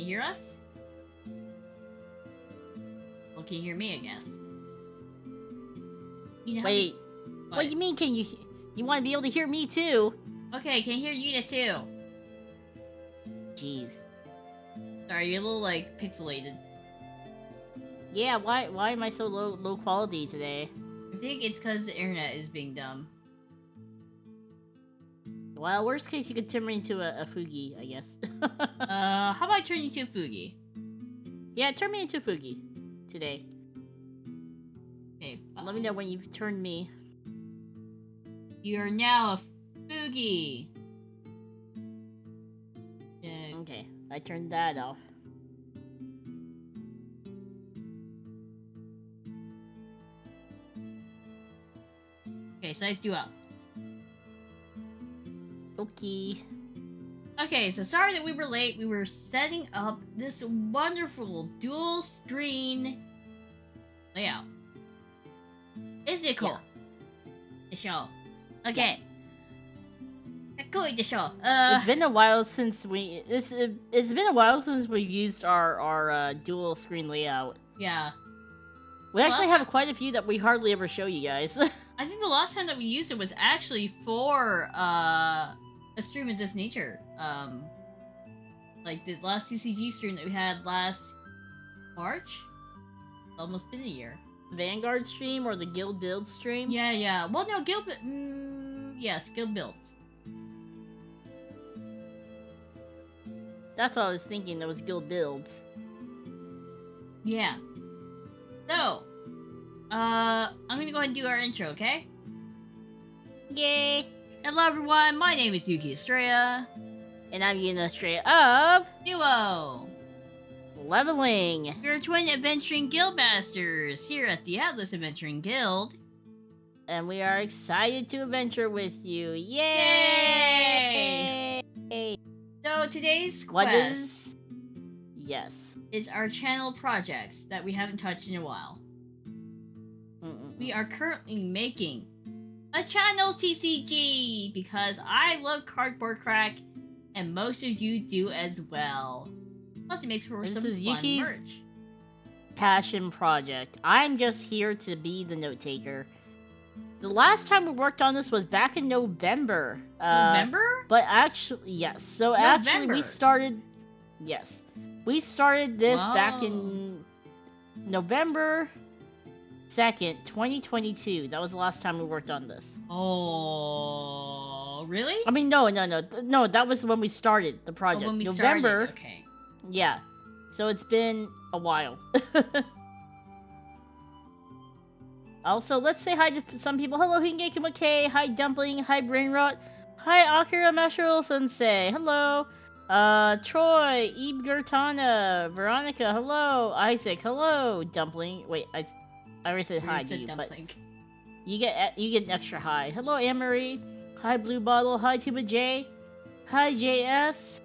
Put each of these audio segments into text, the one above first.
hear us? Well, can you hear me, I guess? You know Wait, what do you mean can you... You want to be able to hear me too? Okay, can hear Yuna too. Jeez. Sorry, you're a little, like, pixelated. Yeah, why am I so low quality today? I think it's because the internet is being dumb. Well, worst case, you could turn me into a Fugi, I guess. How about I turn you to Fugi? Yeah, turn me into Fugi today. Okay, let me know when you've turned me. You're now a Fugi. Okay, I turned that off. Okay, so let's do up. Okay. Okay, so sorry that we were late. We were setting up this wonderful dual screen layout. Isn't it cool? Yeah. The show. Okay. Cool, the show. It's been a while since it's been a while since we've used our dual screen layout. Yeah. We actually have quite a few that we hardly ever show you guys. I think the last time that we used it was actually for a stream of this nature. Like the last TCG stream that we had last March. It's almost been a year. Vanguard stream or the Guild Build stream? Yeah. Well, no, yes, Guild Build. That's what I was thinking. That was Guild Builds. Yeah. So, I'm gonna go ahead and do our intro, okay? Yay! Hello, everyone. My name is Yuki Astrea. And I'm Yuna Astrea of Duo. Leveling. We're twin adventuring guild masters here at the Atlas Adventuring Guild. And we are excited to adventure with you. Yay! Yay! So today's quest Yes. is our channel projects that we haven't touched in a while. We are currently making a channel TCG because I love cardboard crack and most of you do as well. Plus it makes for some fun Yuki's merch. Passion project. I'm just here to be the note taker. The last time we worked on this was back in November. November? But actually, yes. So actually, we started. Yes, we started this back in November 2nd, 2022. That was the last time we worked on this. Oh, really? I mean, no. That was when we started the project. When we November. Started. Okay. Yeah. So it's been a while. Also, let's say hi to some people. Hello, Hingeki K. Hi, Dumpling. Hi, Brainrot. Hi, Akira Mashiro Sensei. Hello. Troy, Eve Gertana, Veronica. Hello. Isaac. Hello. Dumpling. Wait, I already said hi to you, Dumpling. but you get an extra hi. Hello, Anne-Marie. Hi, Blue Bottle. Hi, Tuba J. Hi, JS.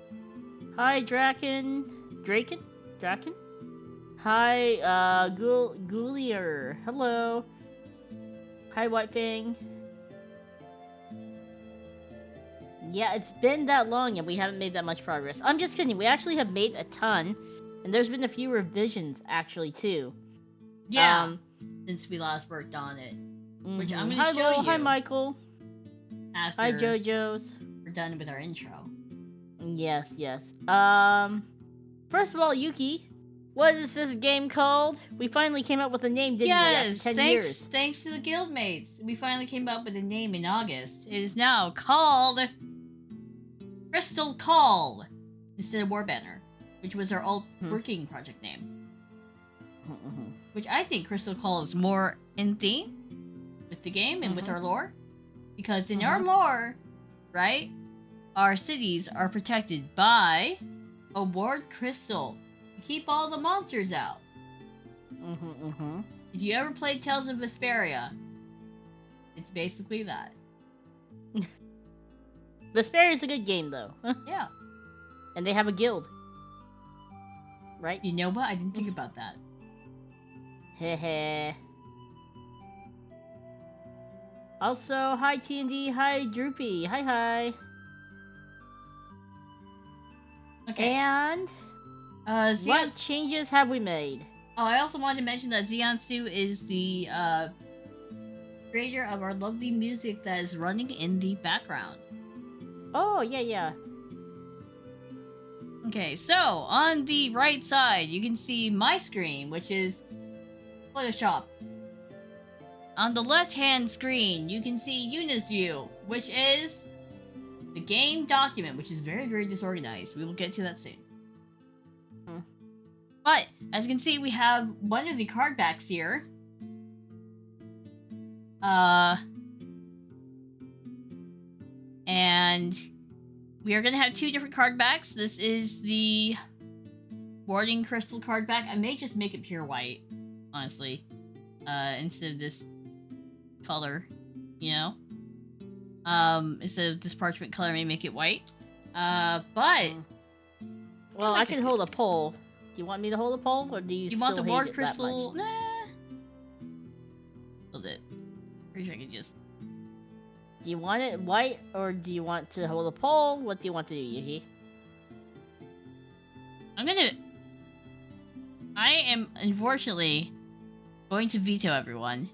Hi, Draken. Hi, Ghoulier. Hello. Hi, White Fang. Yeah, it's been that long and we haven't made that much progress. I'm just kidding. We actually have made a ton. And there's been a few revisions, actually, too. Yeah, since we last worked on it. Which I'm going to show you. Hi, Michael. After hi, JoJo's. We're done with our intro. Yes. First of all, Yuki, what is this game called? We finally came up with a name, didn't we? After 10 years. Thanks to the Guildmates. We finally came up with a name in August. It is now called Crystal Call instead of Warbanner, which was our old working project name. Which I think Crystal Call is more in theme with the game and with our lore. Because in our lore, right, our cities are protected by a ward crystal to keep all the monsters out. Did you ever play Tales of Vesperia? It's basically that. Vesperia is a good game, though. Yeah. And they have a guild. Right? You know what? I didn't think about that. Heh. Also, hi TND, hi Droopy, hi. Okay. And What changes have we made? Oh, I also wanted to mention that Ziansu is the creator of our lovely music that is running in the background. Oh, yeah. Okay, so on the right side, you can see my screen, which is Photoshop. On the left-hand screen, you can see Yuna's view, which is the game document, which is very, very disorganized. We will get to that soon. But, as you can see, we have one of the card backs here. And we are going to have two different card backs. This is the Warding Crystal card back. I may just make it pure white, honestly. Instead of this color, you know? Instead of this parchment color, I may make it white. But... Well, I can hold a poll. Do you want me to hold a poll, or do you still want the hate Ward it Crystal? that much? Nah. Hold it. Pretty sure I can just... Do you want it white, or do you want to hold a poll? What do you want to do, Yuki? I am, unfortunately, going to veto everyone.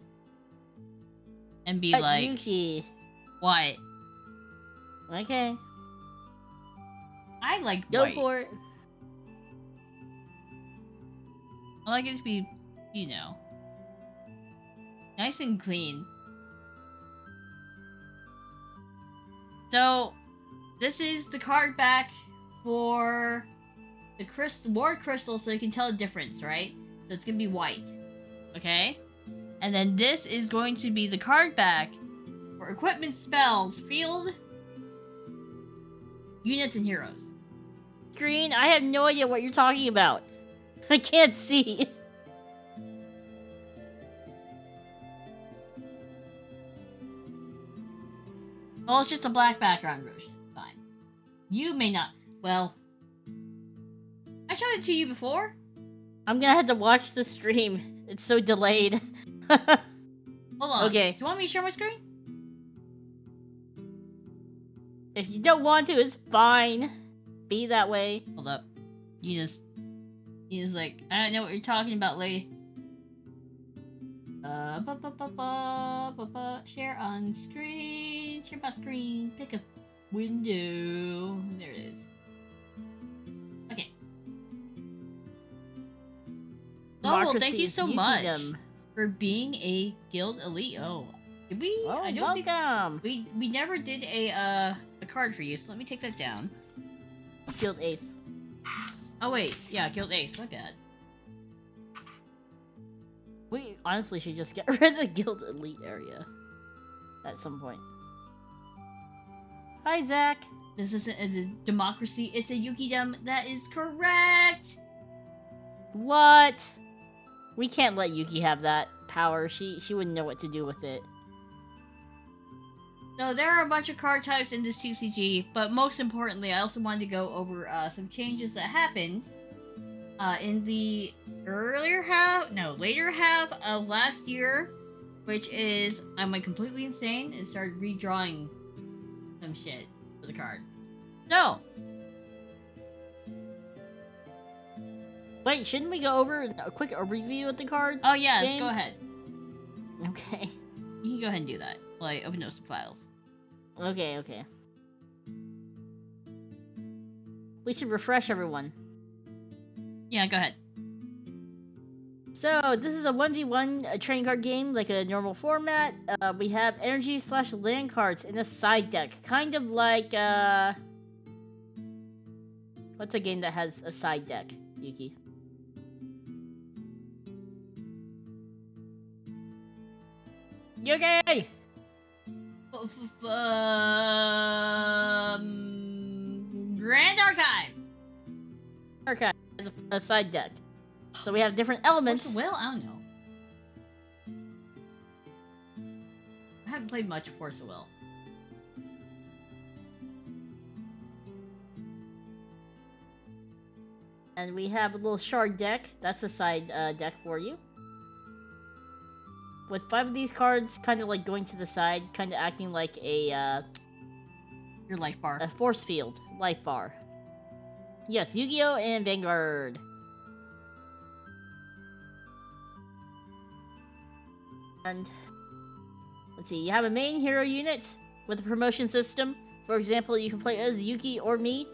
And be like... Yuki. What? Okay. I like Go white. for it. I like it to be, you know, nice and clean. So, this is the card back for the Ward Crystal, so you can tell the difference, right? So it's gonna be white, okay? And then this is going to be the card back for equipment, spells, field, units, and heroes. Green, I have no idea what you're talking about. I can't see. Well, it's just a black background version. Fine. You may not. Well, I showed it to you before. I'm gonna have to watch the stream. It's so delayed. Hold on. Okay. Do you want me to share my screen? If you don't want to, it's fine. Be that way. Hold up. Yuna's like, I don't know what you're talking about, lady. Share on screen. Share my screen. Pick a window. There it is. Okay. Oh, well, thank you so much for being a guild elite. Oh, did we? Oh, I don't welcome. think we never did a card for you. So let me take that down. Guild Ace. Oh wait, yeah, Guild Ace. My bad. We honestly should just get rid of the Guild Elite area at some point. Hi, Zach. This isn't a democracy. It's a Yukidom. That is correct. What? We can't let Yuki have that power. She wouldn't know what to do with it. So there are a bunch of card types in this TCG, but most importantly, I also wanted to go over some changes that happened in the later half of last year, which is I went completely insane and started redrawing some shit for the card. So, wait, shouldn't we go over a quick overview of the card? oh yeah, game? let's go ahead. Okay. You can go ahead and do that while I open up some files. Okay. We should refresh everyone. Yeah, go ahead. So, this is a 1v1 trading card game, like a normal format. We have energy/land cards in a side deck. Kind of like, what's a game that has a side deck, Yuki? Yuki! Grand Archive. Okay, it's a side deck. So we have different elements. Force of Will? I don't know. I haven't played much Force of Will. And we have a little shard deck. That's a side deck for you. With 5 of these cards kind of like going to the side, kind of acting like a Your life bar. force field, life bar. Yes, Yu-Gi-Oh! And Vanguard. And let's see, you have a main hero unit with a promotion system. For example, you can play as Yuki or me.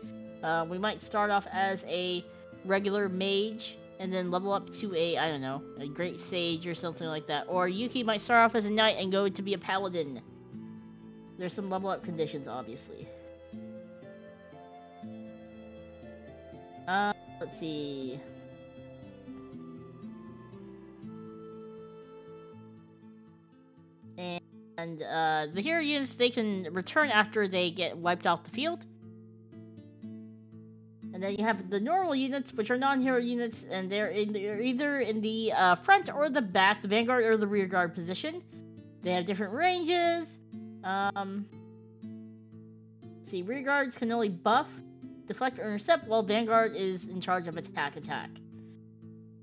We might start off as a regular mage and then level up to a, I don't know, a great sage or something like that. Or Yuki might start off as a knight and go to be a paladin. There's some level up conditions, obviously. Let's see. And the hero units, they can return after they get wiped off the field. And then you have the normal units, which are non-hero units, and they're either in the front or the back, the vanguard or the rear guard position. They have different ranges. See, rear guards can only buff, deflect, or intercept, while vanguard is in charge of attack.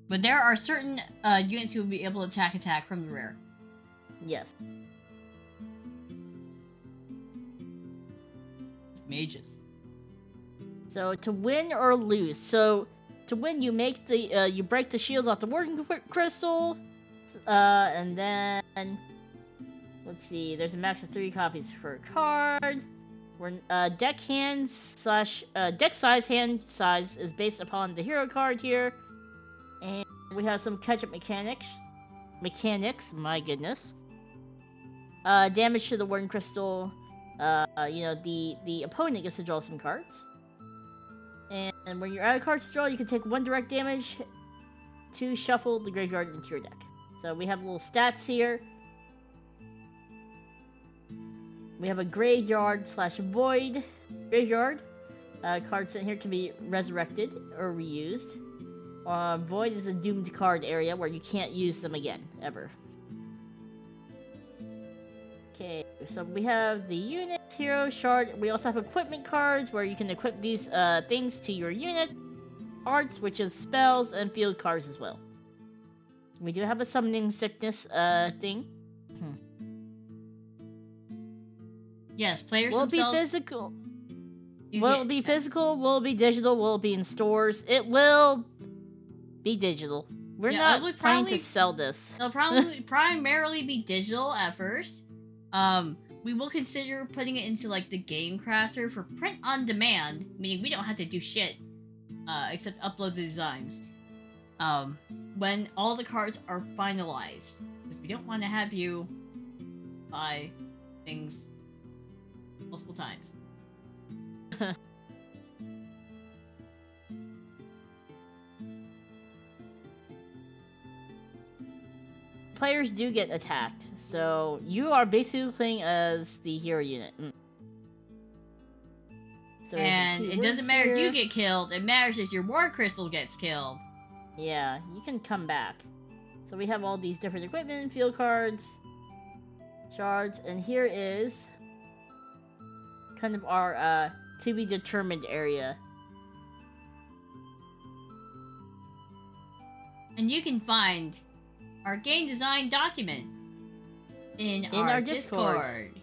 But there are certain units who will be able to attack from the rear. Yes. Mages. So to win or lose. So to win, you make the you break the shields off the working crystal, and then let's see. There's a max of 3 copies per card. We're deck size hand size is based upon the hero card here, and we have some catch-up mechanics. My goodness. Damage to the working crystal. You know, the opponent gets to draw some cards. And when you're out of cards to draw, you can take 1 direct damage to shuffle the graveyard into your deck. So we have little stats here. We have a graveyard/void graveyard. Cards in here can be resurrected or reused. Void is a doomed card area where you can't use them again, ever. Okay, so we have the unit, hero, shard. We also have equipment cards where you can equip these things to your unit. Arts, which is spells, and field cards as well. We do have a summoning sickness thing. Yes, players Will it themselves... be physical? Will it be physical? Will it be digital? Will it be in stores? It will be digital. We're not trying to sell this. It'll probably primarily be digital at first. We will consider putting it into like the game crafter for print on demand, meaning we don't have to do shit except upload the designs. When all the cards are finalized, because we don't want to have you buy things multiple times. Players do get attacked, so you are basically playing as the hero unit. So and it doesn't matter if you get killed, it matters if your war crystal gets killed. Yeah, you can come back. So we have all these different equipment, field cards, shards, and here is kind of our to be determined area. And you can find our game design document in our Discord.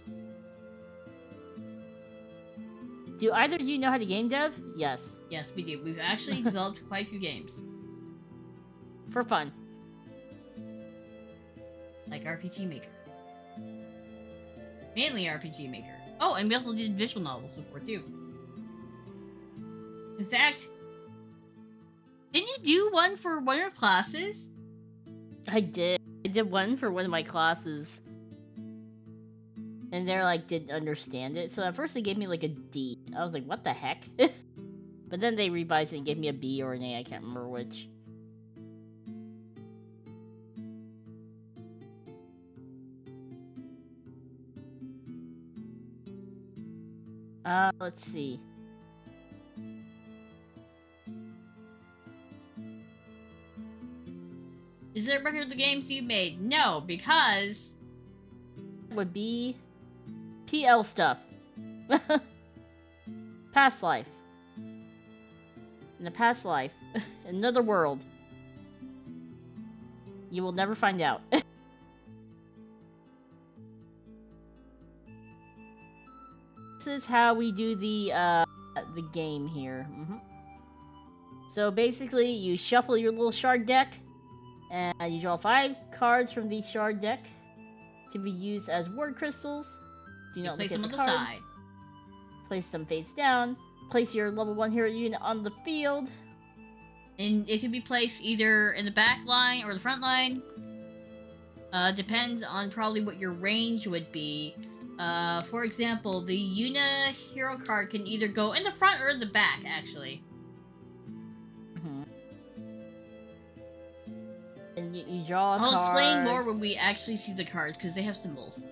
Do either of you know how to game dev? Yes. Yes, we do. We've actually developed quite a few games. For fun. Like RPG Maker. Mainly RPG Maker. Oh, and we also did visual novels before, too. In fact, didn't you do one for one of your classes? I did. I did one for one of my classes. And they're like, didn't understand it. So at first they gave me like a D. I was like, what the heck? But then they revised it and gave me a B or an A. I can't remember which. Let's see. Is there a record of the games you made? No, because... would be PL stuff. Past life. In a past life. Another world. You will never find out. This is how we do the game here. So basically, you shuffle your little shard deck, and you draw 5 cards from the shard deck to be used as word crystals. Do not place look them at on the the cards. side. Place them face down. Place your level 1 hero unit on the field. And it can be placed either in the back line or the front line. Depends on probably what your range would be. For example, the Yuna hero card can either go in the front or the back, actually. And you draw a I'll card. explain more when we actually see the cards, because they have symbols.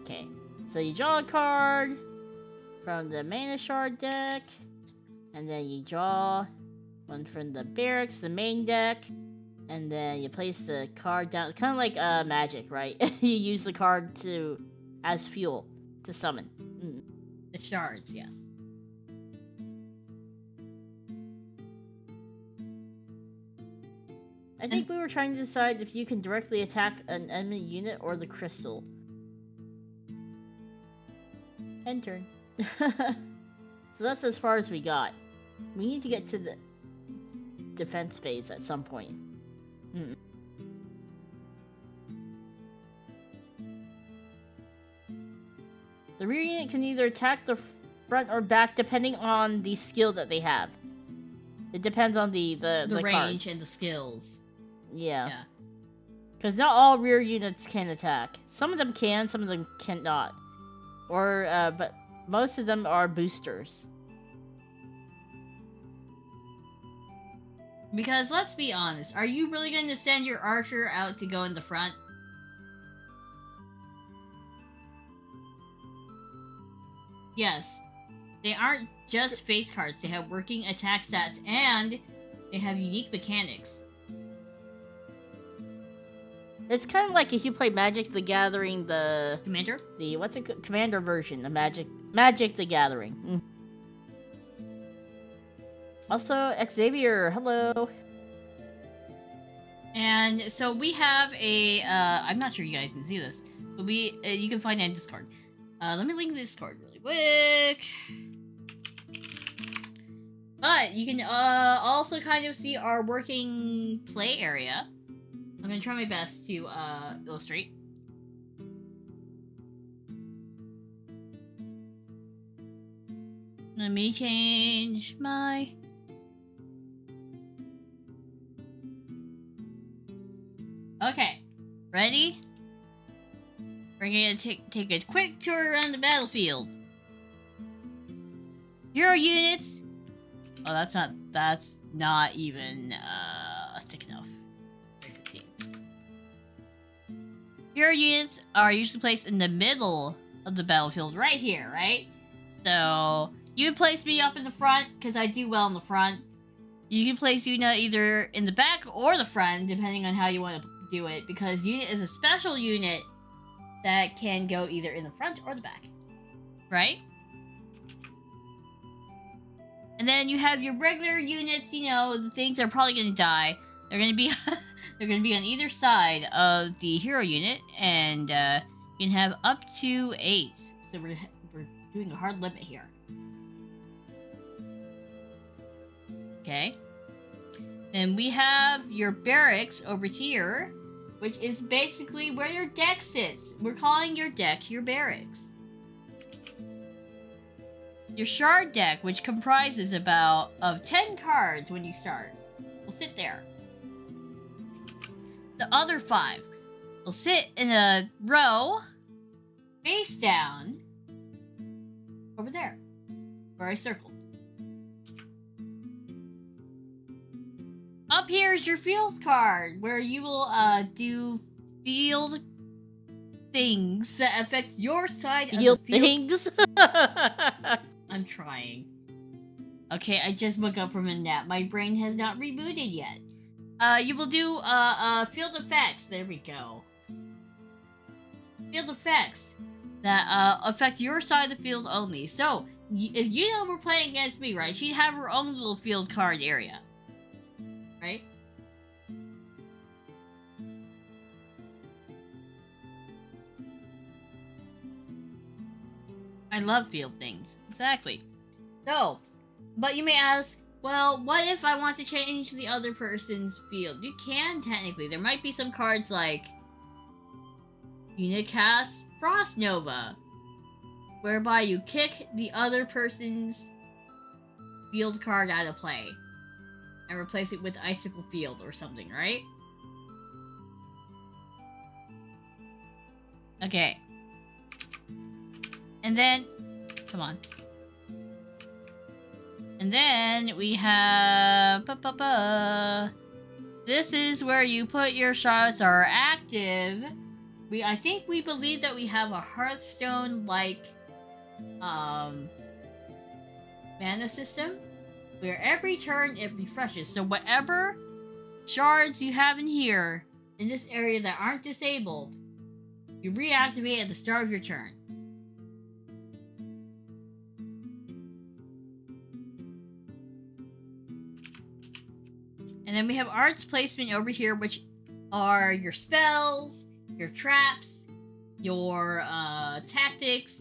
Okay, so you draw a card from the mana shard deck, and then you draw one from the barracks, the main deck, and then you place the card down. It's kind of like magic, right? You use the card as fuel to summon. The shards, yes. I think we were trying to decide if you can directly attack an enemy unit or the crystal. End turn. So that's as far as we got. We need to get to the defense phase at some point. The rear unit can either attack the front or back depending on the skill that they have. It depends on the range card. and the skills. Yeah. Because not all rear units can attack. Some of them can, some of them cannot. But most of them are boosters. Because let's be honest, are you really going to send your archer out to go in the front? Yes. They aren't just face cards, they have working attack stats and they have unique mechanics. It's kind of like if you play Magic the Gathering, Commander? Commander version of Magic the Gathering. Also, Xavier, hello. And so we have a, I'm not sure you guys can see this, but you can find it in Discord. Let me link Discord really quick. But you can also kind of see our working play area. I'm gonna try my best to illustrate. Let me change my... Okay, ready? We're gonna take a quick tour around the battlefield. Hero units. Oh, that's not even thick enough. 15. Hero units are usually placed in the middle of the battlefield, right here, right? So you can place me up in the front because I do well in the front. You can place Yuna either in the back or the front, depending on how you want to do it, because Yuna is a special unit that can go either in the front or the back, right? And then you have your regular units, you know, the things that are probably going to die. They're going to be they're going to be on either side of the hero unit, and you can have up to 8. So we're doing a hard limit here. Okay. Then we have your barracks over here, which is basically where your deck sits. We're calling your deck your barracks. Your shard deck, which comprises of 10 cards when you start, will sit there. The other 5 will sit in a row, face down, over there, where I circled. Up here is your field card, where you will do field things that affect your side of the field. Things? I'm trying. Okay, I just woke up from a nap. My brain has not rebooted yet. You will do field effects. There we go. Field effects that affect your side of the field only. So, if Yuna were playing against me, right, she'd have her own little field card area. Right? I love field things. Exactly. So, but you may ask, Well, what if I want to change the other person's field? You can, technically. There might be some cards like Unicast Frost Nova, whereby you kick the other person's field card out of play and replace it with Icicle Field or something, right? Okay. And then, come on. And then we have this is where you put your shots are active. I think we believe that we have a Hearthstone like mana system where every turn it refreshes. So whatever shards you have in here in this area that aren't disabled, you reactivate at the start of your turn. And then we have arts placement over here, which are your spells, your traps, your tactics,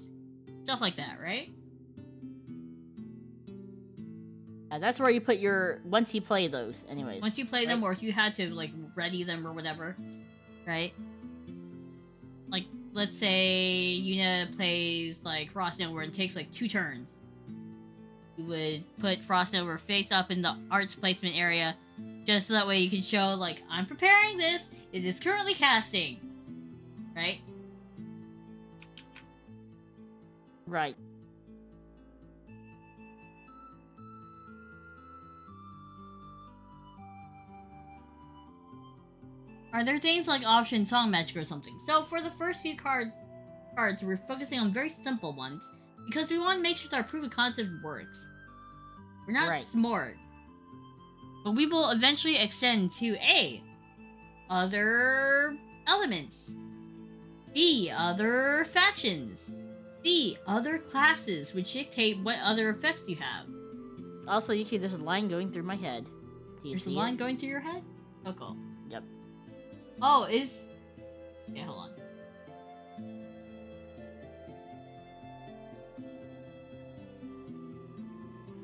stuff like that, right? That's where you put your... once you play those, anyways. Once you play them, or if you had to, like, ready them or whatever, right? Like, let's say Yuna plays, like, Frost Nova, and it takes, like, 2 turns. You would put Frost Nova face up in the arts placement area, just so that way you can show, like, I'm preparing this, it is currently casting. Right? Right. Are there things like option song magic or something? So for the first few cards, we're focusing on very simple ones because we want to make sure that our proof of concept works. We're not smart, but we will eventually extend to A, other elements, B, other factions, C, other classes, which dictate what other effects you have. Also, Yuki, there's a line going through my head. There's a line going through your head? Oh, cool. Yep. Oh, okay, hold on.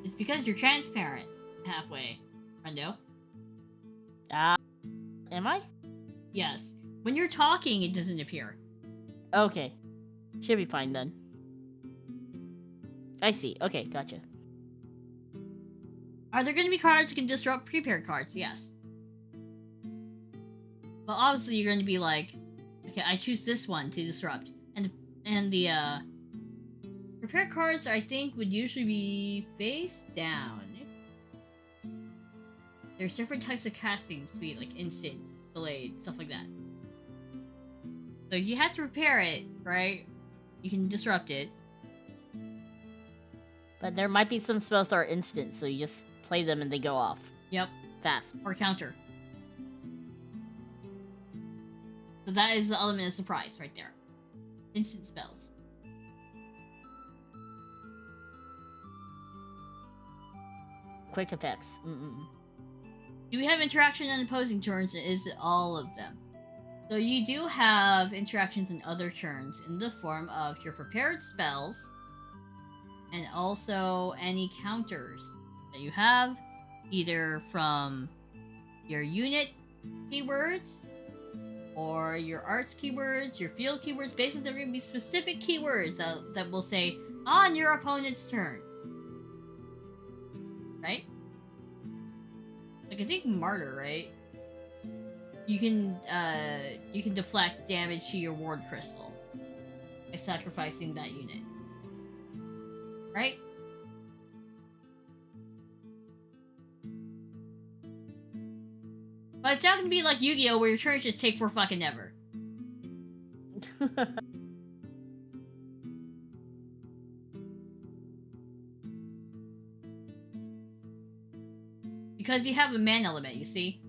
It's because you're transparent halfway, friendo. Am I? Yes. When you're talking, it doesn't appear. Okay. Should be fine then. I see. Okay, gotcha. Are there going to be cards that can disrupt prepared cards? Yes. But obviously you're going to be like, okay, I choose this one to disrupt. And the prepared cards, I think, would usually be face down. There's different types of casting speed, like instant, delayed, stuff like that. So if you have to prepare it, right, you can disrupt it. But there might be some spells that are instant, so you just play them and they go off. Yep. Fast. Or counter. So that is the element of surprise right there. Instant spells. Quick effects. Do we have interaction on opposing turns? Is it all of them? So you do have interactions in other turns in the form of your prepared spells and also any counters that you have, either from your unit keywords or your arts keywords, your field keywords. Basically, there are going to be specific keywords that will say on your opponent's turn. Right? Like, I think Martyr, right? You can deflect damage to your ward crystal by sacrificing that unit. Right? But it's not gonna be like Yu-Gi-Oh! Where your turns just take for fucking ever. Because you have a mana element, you see?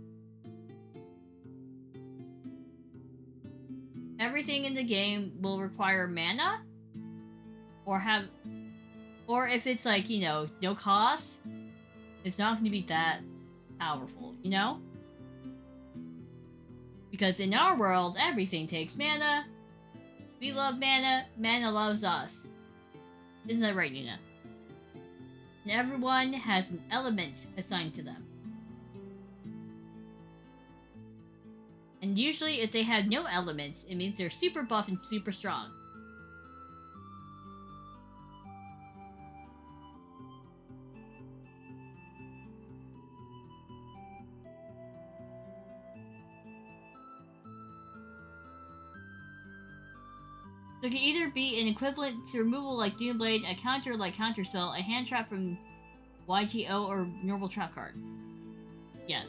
Everything in the game will require mana, or if it's like, you know, no cost, it's not going to be that powerful, you know? Because in our world, everything takes mana. We love mana, mana loves us. Isn't that right, Yuna? and everyone has an element assigned to them. And usually, if they have no elements, it means they're super buff and super strong. So it can either be an equivalent to removal like Doomblade, a counter like Counterspell, a hand trap from YGO, or normal trap card. Yes.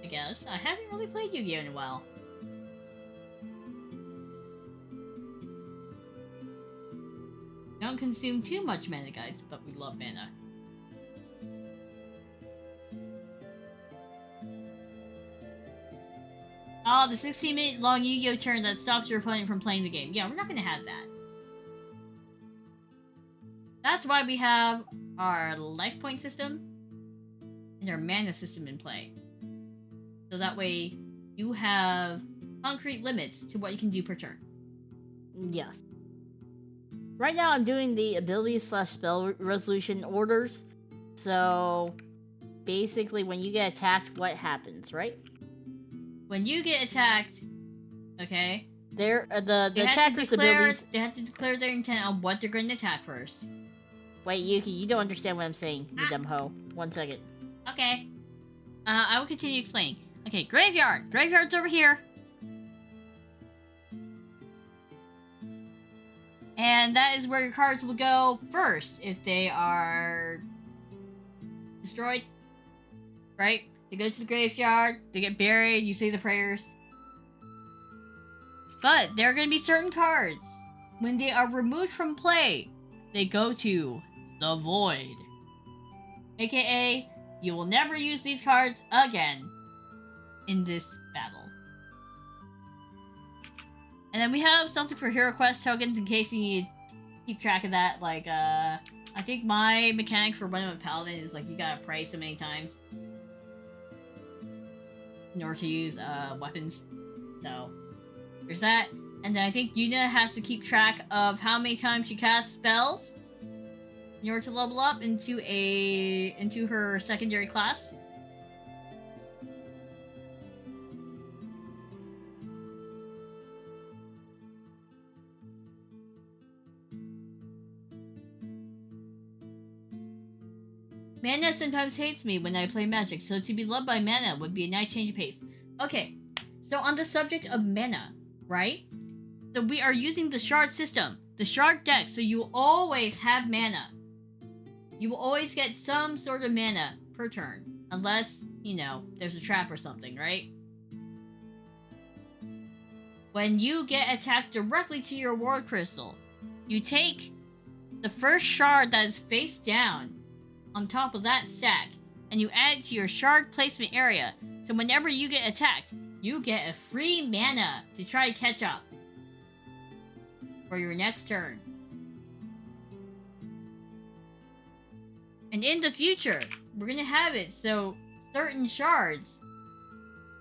I guess. I haven't really played Yu-Gi-Oh! In a while. Don't consume too much mana, guys, but we love mana. Oh, the 16-minute long Yu-Gi-Oh! Turn that stops your opponent from playing the game. Yeah, we're not gonna have that. That's why we have our life point system and our mana system in play. So that way, you have concrete limits to what you can do per turn. Yes. Right now I'm doing the ability/spell resolution orders. So, basically when you get attacked, what happens, right? When you get attacked, okay? The attacker's abilities... They have to declare their intent on what they're going to attack first. Wait, Yuki, you don't understand what I'm saying, you dumb hoe. 1 second. Okay. I will continue explaining. Okay, graveyard! Graveyard's over here! And that is where your cards will go first if they are destroyed. Right? They go to the graveyard, they get buried, you say the prayers. But there are going to be certain cards. When they are removed from play, they go to the void. AKA, you will never use these cards again in this battle. And then we have something for Hero Quest tokens in case you need to keep track of that. Like, I think my mechanic for running with Paladin is like you gotta pray so many times in order to use weapons. So, there's that. And then I think Yuna has to keep track of how many times she casts spells in order to level up into her secondary class. Mana sometimes hates me when I play Magic, so to be loved by mana would be a nice change of pace. Okay, so on the subject of mana, right? So we are using the shard system, the shard deck, so you will always have mana. You will always get some sort of mana per turn, unless, you know, there's a trap or something, right? When you get attacked directly to your ward crystal, you take the first shard that is face down on top of that stack, and you add it to your shard placement area, so whenever you get attacked, you get a free mana to try to catch up for your next turn. And in the future, we're gonna have it so certain shards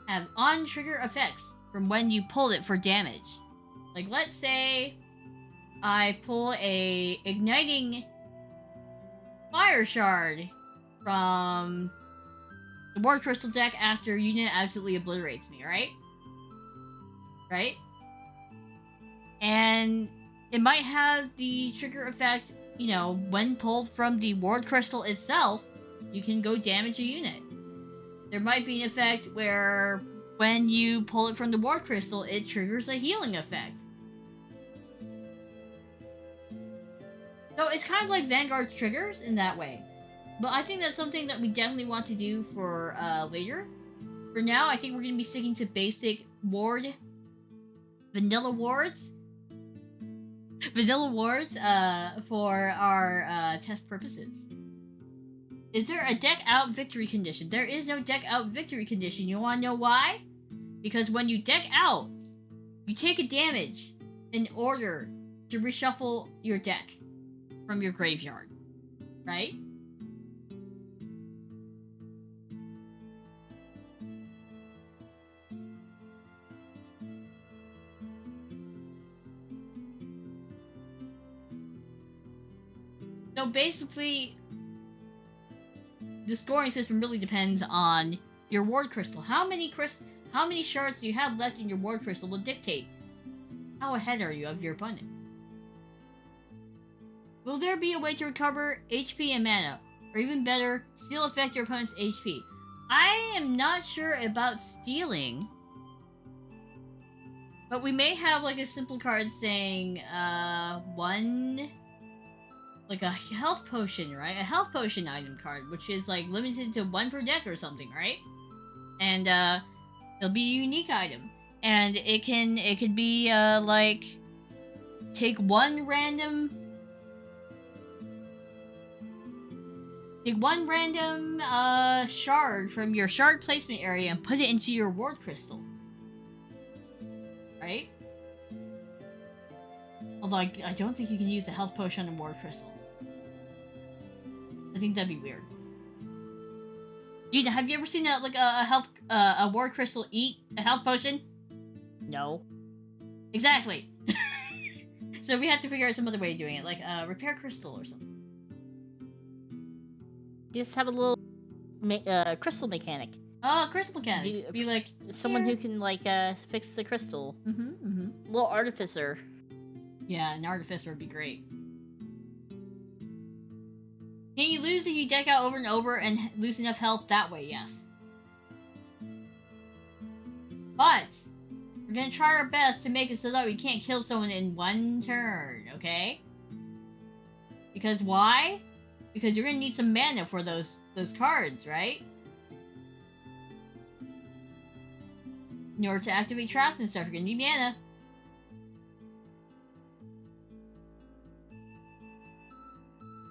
have on-trigger effects from when you pulled it for damage. Like, let's say I pull a igniting fire shard from the Ward Crystal deck after Yuna absolutely obliterates me, right? Right? And it might have the trigger effect, you know, when pulled from the Ward Crystal itself, you can go damage a unit. There might be an effect where when you pull it from the Ward Crystal, it triggers a healing effect. So it's kind of like Vanguard's triggers in that way. But I think that's something that we definitely want to do for later. For now, I think we're going to be sticking to basic ward, vanilla wards. Vanilla wards for our test purposes. Is there a deck out victory condition? There is no deck out victory condition. You want to know why? Because when you deck out, you take a damage in order to reshuffle your deck from your graveyard, right? So basically, the scoring system really depends on your ward crystal. How many shards you have left in your ward crystal will dictate how ahead are you of your opponent. Will there be a way to recover HP and mana, or even better, still affect your opponent's HP? I am not sure about stealing, but we may have like a simple card saying one, like a health potion, right? A health potion item card, which is like limited to 1 per deck or something, right? And it'll be a unique item, and it could be like take one random shard from your shard placement area and put it into your ward crystal, right? Although I don't think you can use the health potion on ward crystal. I think that'd be weird. Gina, have you ever seen a ward crystal eat a health potion? No. Exactly. So we have to figure out some other way of doing it, like repair crystal or something. Just have a little crystal mechanic. Oh, crystal mechanic. Be like someone who can like fix the crystal. Little artificer. Yeah, an artificer would be great. Can you lose if you deck out over and over and lose enough health that way? Yes. But we're gonna try our best to make it so that we can't kill someone in one turn, okay? Because why? Because you're gonna need some mana for those cards, right? In order to activate traps and stuff, you're gonna need mana.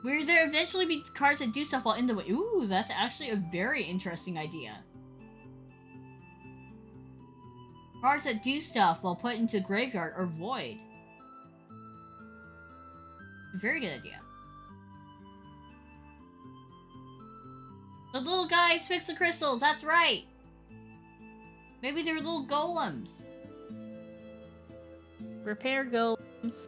Will there eventually be cards that do stuff while in the way? Ooh, that's actually a very interesting idea. Cards that do stuff while put into the graveyard or void. Very good idea. The little guys fix the crystals, that's right! Maybe they're little golems. Repair golems.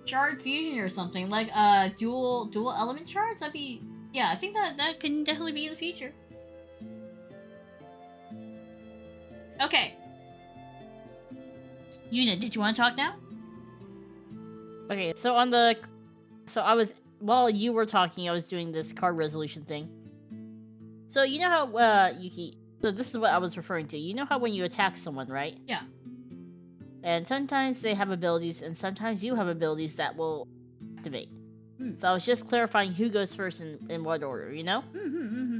Shard fusion or something, like dual element shards? That'd be... Yeah, I think that can definitely be the future. Okay. Yuna, did you want to talk now? Okay, so while you were talking, I was doing this card resolution thing. So you know how, Yuki... So this is what I was referring to. You know how when you attack someone, right? Yeah. And sometimes they have abilities, and sometimes you have abilities that will activate. So I was just clarifying who goes first in what order, you know?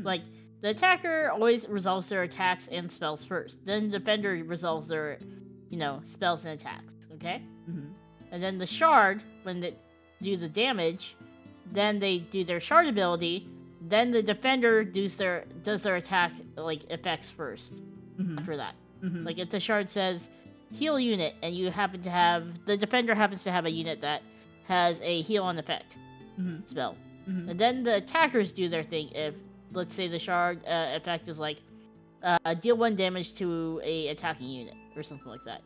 Like, the attacker always resolves their attacks and spells first. Then the defender resolves their, spells and attacks, okay? And then the shard, when they do the damage, then they do their shard ability, then the defender does their attack, like, effects first. After that. Like, if the shard says... heal unit, and the defender happens to have a unit that has a heal on effect spell. And then the attackers do their thing if, let's say the shard effect is like, deal 1 damage to a attacking unit, or something like that.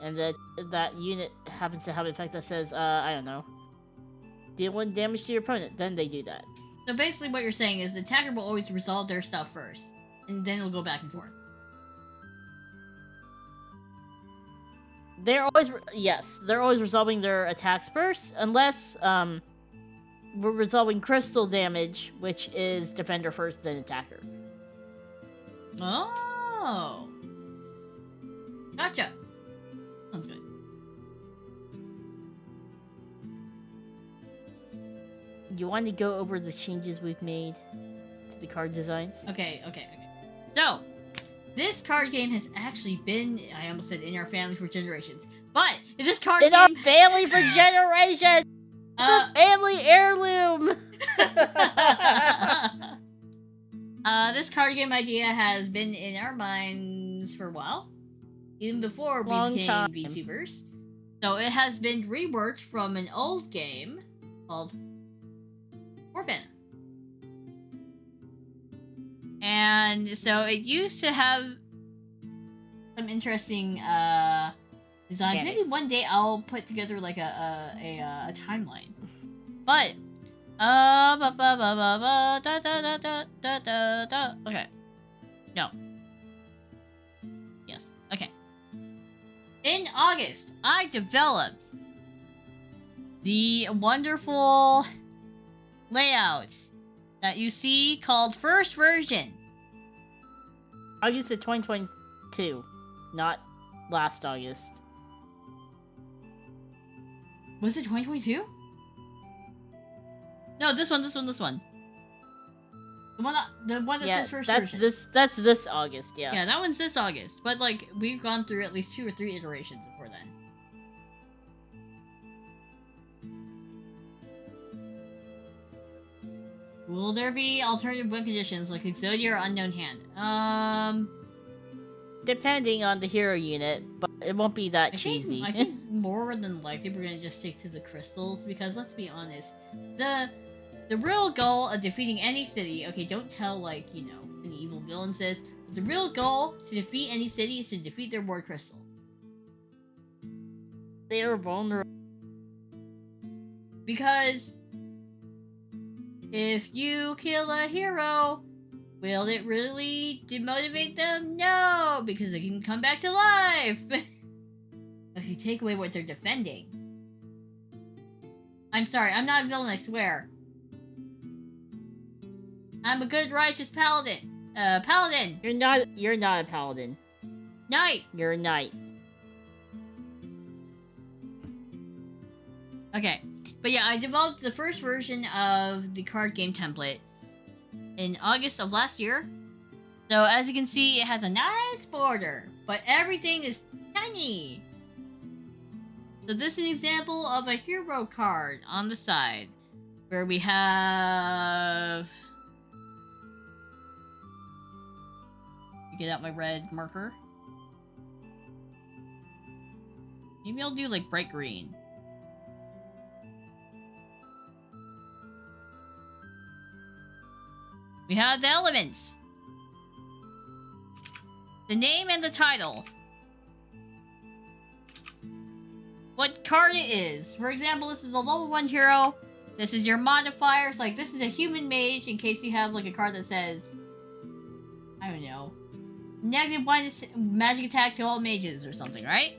And that unit happens to have an effect that says, I don't know, deal 1 damage to your opponent, then they do that. So basically what you're saying is the attacker will always resolve their stuff first, and then it'll go back and forth. They're always resolving their attacks first, unless we're resolving crystal damage, which is defender first, then attacker. Oh, gotcha. Sounds good. You want to go over the changes we've made to the card designs? Okay. So, this card game has actually been, I almost said, in our family for generations. But, this card game... In our family for generations! It's a family heirloom! This card game idea has been in our minds for a while. Even before we became Vtubers. So, it has been reworked from an old game called Warband. And so it used to have some interesting designs. Maybe one day I'll put together like a timeline But okay. No. Yes. Okay. In August, I developed the wonderful layout that you see called First Version. August of 2022, not last August. Was it 2022? No, this one. The one that says First Version. That's this August, yeah. Yeah, that one's this August. But like we've gone through at least 2 or 3 iterations before then. Will there be alternative win conditions like Exodia or Unknown Hand? Depending on the hero unit, but it won't be that cheesy. I think more than likely we're gonna just stick to the crystals because let's be honest, the real goal of defeating any city. Okay, don't tell like an evil villain says. But the real goal to defeat any city is to defeat their ward crystal. They are vulnerable. Because if you kill a hero, will it really demotivate them? No, because they can come back to life. If you take away what they're defending. I'm sorry, I'm not a villain, I swear. I'm a good, righteous paladin. Paladin! You're not a paladin. Knight! You're a knight. Okay, but yeah, I developed the first version of the card game template in August of last year. So as you can see, it has a nice border, but everything is tiny. So this is an example of a hero card on the side, where we have... Get out my red marker. Maybe I'll do like bright green. We have the elements. The name and the title. What card it is. For example, this is a level 1 hero. This is your modifiers. Like, this is a human mage in case you have like a card that says, I don't know, -1 magic attack to all mages or something, right?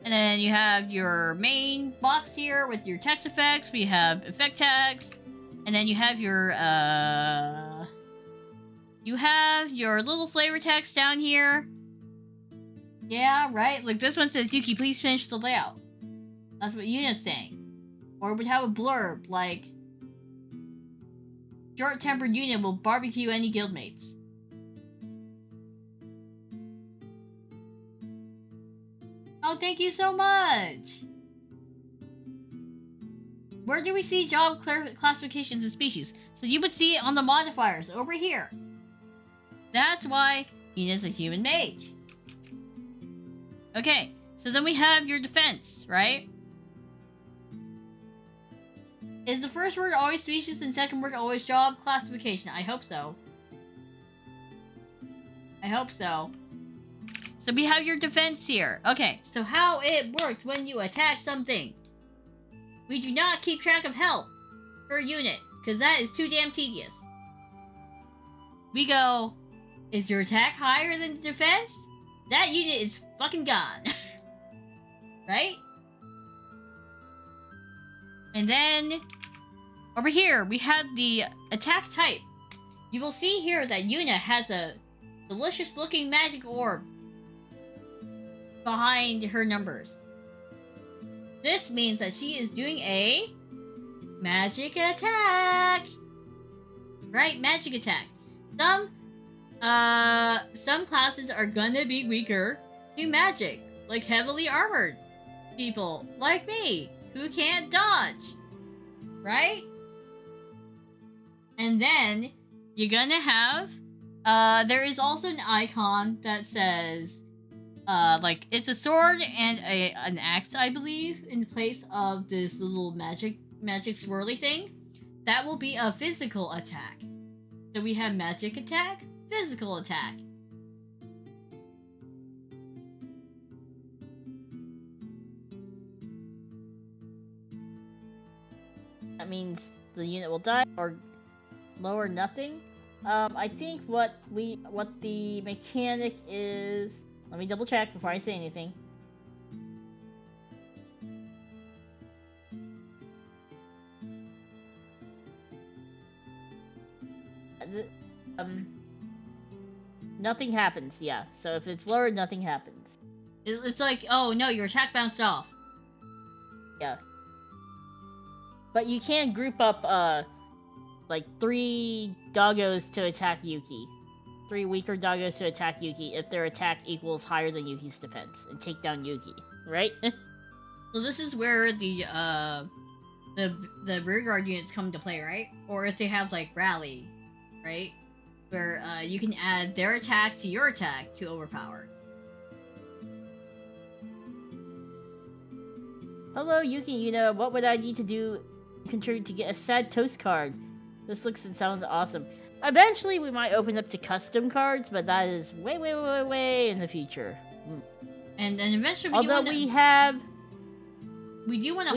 And then you have your main box here with your text effects. We have effect tags. And then you have your little flavor text down here. Yeah, right? Like this one says, Yuki, please finish the layout. That's what Yuna's saying. Or it would have a blurb like, short-tempered Yuna will barbecue any guildmates. Oh, thank you so much! Where do we see job classifications and species? So you would see it on the modifiers over here. That's why Yuna's a human mage. Okay, so then we have your defense, right? Is the first word always species and second word always job classification? I hope so. I hope so. So we have your defense here. Okay, so how it works when you attack something. We do not keep track of health per unit, because that is too damn tedious. We go, is your attack higher than the defense? That unit is fucking gone. Right? And then, over here, we have the attack type. You will see here that Yuna has a delicious looking magic orb behind her numbers. This means that she is doing a magic attack. Right, magic attack. Some classes are gonna be weaker to magic, like heavily armored people like me who can't dodge. Right? And then you're gonna have there is also an icon that says like it's a sword and an axe, I believe, in place of this little magic swirly thing. That will be a physical attack. So we have magic attack, physical attack. That means the unit will die or lower nothing. I think what the mechanic is. Let me double check before I say anything. Nothing happens. Yeah. So if it's lowered, nothing happens. It's like, oh no, your attack bounced off. Yeah. But you can group up like 3 doggos to attack Yuki. 3 weaker doggos to attack Yuki if their attack equals higher than Yuki's defense and take down Yuki, right? So this is where the rearguard units come to play, right? Or if they have like rally, right? Where you can add their attack to your attack to overpower. Hello, Yuki and Yuna. What would I need to do to contribute to get a sad toast card? This looks and sounds awesome. Eventually, we might open up to custom cards, but that is way in the future. And then eventually, we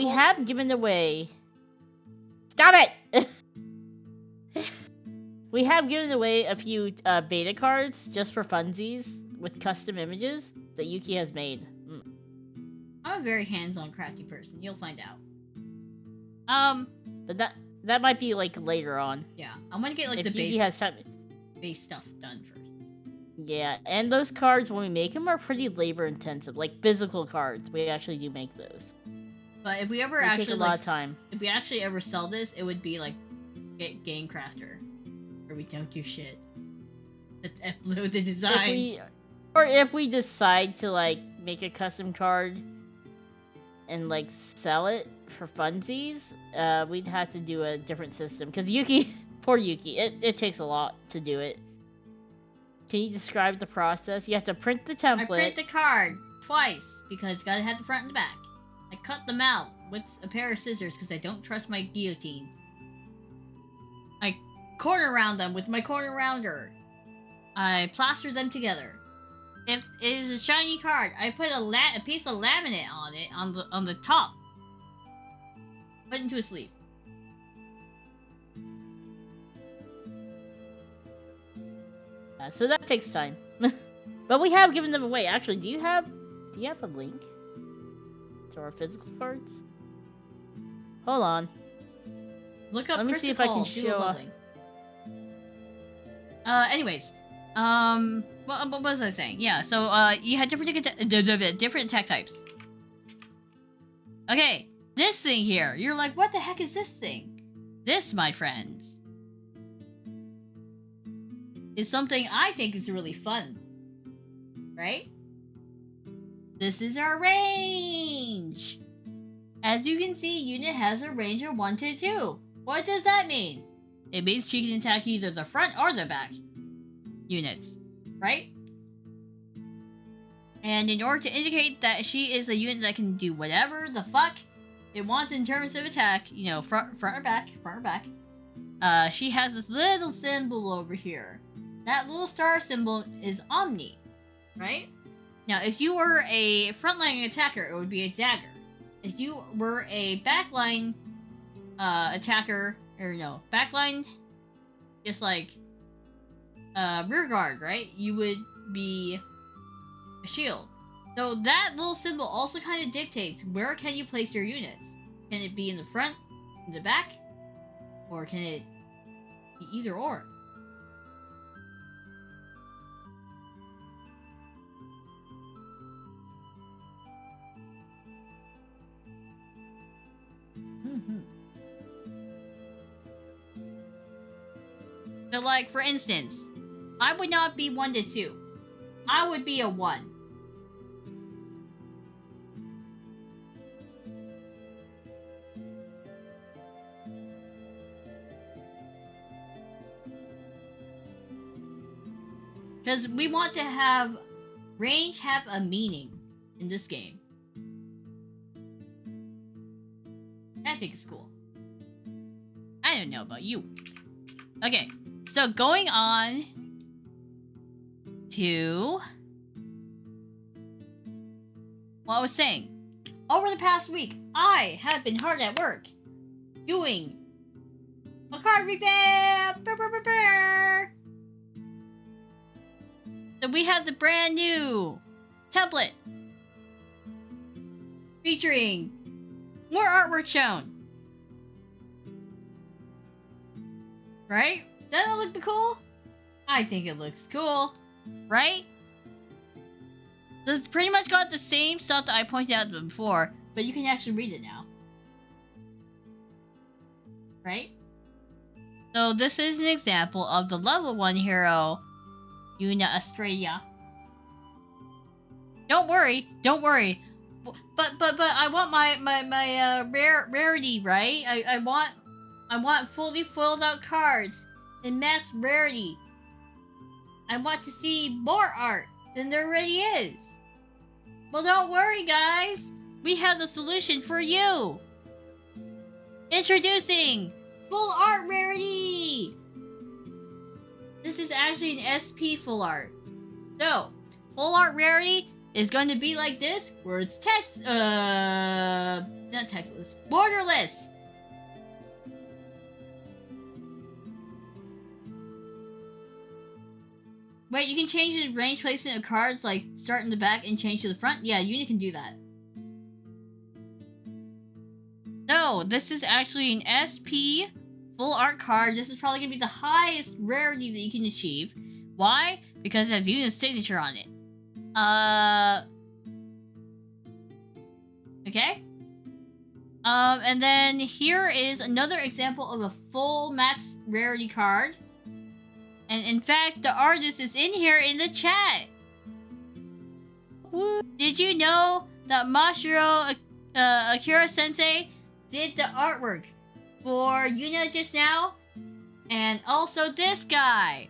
have given away. Stop it! We have given away a few beta cards just for funsies with custom images that Yuki has made. I'm a very hands-on crafty person. You'll find out. But that might be like later on. Yeah, I'm gonna get like if the Yuki has time. base stuff done first. Yeah, and those cards when we make them are pretty labor intensive, like physical cards. We actually do make those. But if we ever take a lot of time. If we actually ever sell this, it would be like Game Crafter, where we don't do shit. Upload the designs. If we decide to like make a custom card and like sell it for funsies, we'd have to do a different system. Because Yuki, poor Yuki, it takes a lot to do it. Can you describe the process? You have to print the template. I print the card twice because it's gotta have the front and the back. I cut them out with a pair of scissors because I don't trust my guillotine. I corner round them with my corner rounder. I plaster them together. If it is a shiny card, I put a piece of laminate on it on the top. Put into a sleeve. So that takes time. But we have given them away. Actually, do you have a link to our physical cards? Hold on. Look up. Let me see if I can show. Anyways, what was I saying? Yeah. So you had different attack types. Okay, this thing here. You're like, what the heck is this thing? This, my friends, is something I think is really fun. Right? This is our range. As you can see, unit has a range of 1 to 2. What does that mean? It means she can attack either the front or the back units, right? And in order to indicate that she is a unit that can do whatever the fuck it wants in terms of attack, you know, front or back, she has this little symbol over here. That little star symbol is Omni, right? Now, if you were a frontline attacker, it would be a dagger. If you were a backline attacker, or no, backline, just like rear guard, right? You would be a shield. So that little symbol also kind of dictates where can you place your units. Can it be in the front, in the back, or can it be either or? So, like, for instance, I would not be 1 to 2. I would be a 1. Because we want to have range have a meaning in this game. I think it's cool. I don't know about you. Okay, so going on to what I was saying. Over the past week, I have been hard at work doing a card revamp. So we have the brand new template featuring more artwork shown. Right? Doesn't it look cool? I think it looks cool. Right? So it's pretty much got the same stuff that I pointed out before, but you can actually read it now. Right? So this is an example of the level 1 hero, Yuna Astrea. Don't worry. But I want my rarity, right? I want fully filled out cards and max rarity. I want to see more art than there already is. Well, don't worry, guys. We have the solution for you. Introducing full art rarity. This is actually an SP full art. So, full art rarity is going to be like this, where it's not textless, borderless. Wait, you can change the range placement of cards, like start in the back and change to the front? Yeah, Yuna can do that. So, this is actually an SP full art card. This is probably going to be the highest rarity that you can achieve. Why? Because it has Yuna's signature on it. Okay. And then here is another example of a full max rarity card. And in fact, the artist is in here in the chat. Did you know that Mashiro Akira-sensei did the artwork for Yuna just now? And also this guy.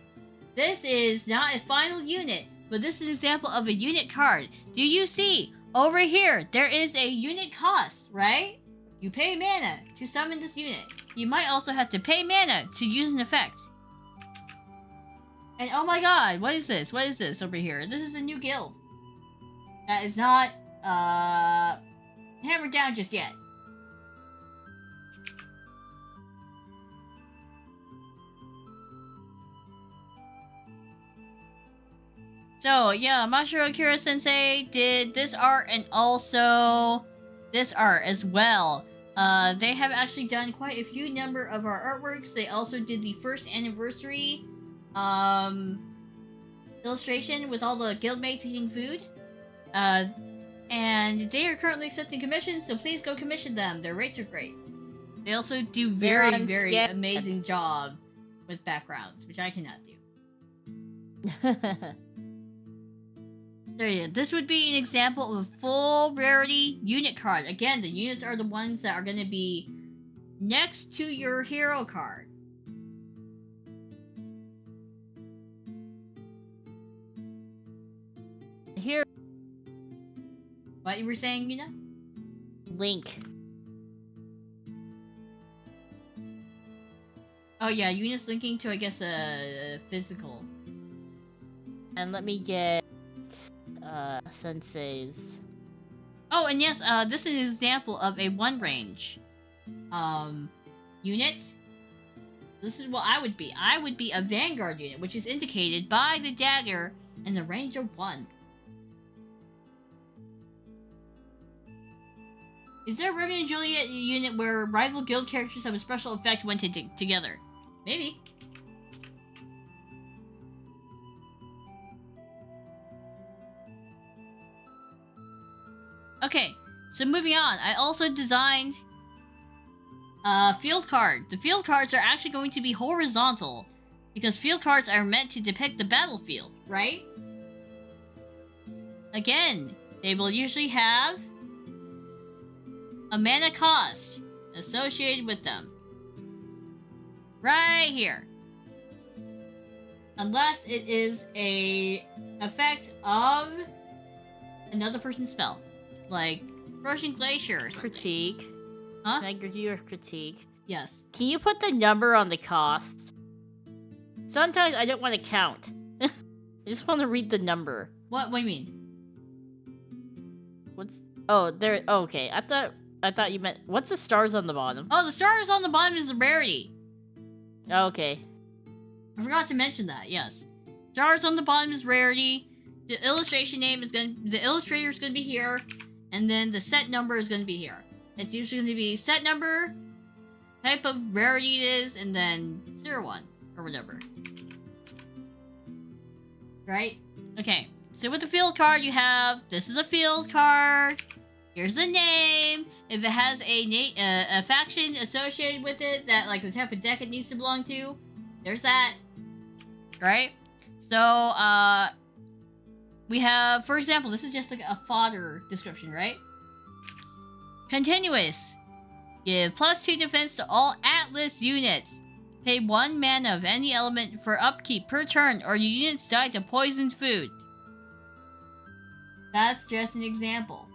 This is not a final unit, but this is an example of a unit card. Do you see? Over here, there is a unit cost, right? You pay mana to summon this unit. You might also have to pay mana to use an effect. And oh my god, what is this? What is this over here? This is a new guild. That is not, hammered down just yet. So, yeah, Mashiro Akira-sensei did this art and also this art as well. They have actually done quite a few number of our artworks. They also did the first anniversary illustration with all the guildmates eating food. And they are currently accepting commissions, so please go commission them. Their rates are great. They also do very amazing job with backgrounds, which I cannot do. So yeah, this would be an example of a full rarity unit card. Again, the units are the ones that are going to be next to your hero card. Here. What you were saying, Yuna? Link. Oh yeah, Yuna's linking to, I guess, a physical. And let me get Sensei's. Oh, and yes, this is an example of a 1 range unit. This is what I would be. I would be a Vanguard unit, which is indicated by the dagger and the range of 1. Is there a Romeo and Juliet unit where rival guild characters have a special effect when together? Maybe. Okay, so moving on. I also designed field card. The field cards are actually going to be horizontal because field cards are meant to depict the battlefield, right? Again, they will usually have a mana cost associated with them. Right here. Unless it is a effect of another person's spell. Like Frozen Glacier or something. Critique. Huh? Can I give you a critique? Yes. Can you put the number on the cost? Sometimes I don't want to count. I just want to read the number. What do you mean? What's... Oh, there... Oh, okay. I thought I thought you meant... What's the stars on the bottom? Oh, the stars on the bottom is the rarity. Okay. I forgot to mention that, yes. Stars on the bottom is rarity. The illustration name is the illustrator is gonna be here, and then the set number is gonna be here. It's usually gonna be set number, type of rarity it is, and then 01 or whatever. Right? Okay. So with the field card you have, this is a field card. Here's the name. If it has a faction associated with it, that like the type of deck it needs to belong to, there's that. Right? So, we have, for example, this is just like a fodder description, right? Continuous. Give +2 defense to all Atlas units. Pay 1 mana of any element for upkeep per turn, or your units die to poisoned food. That's just an example.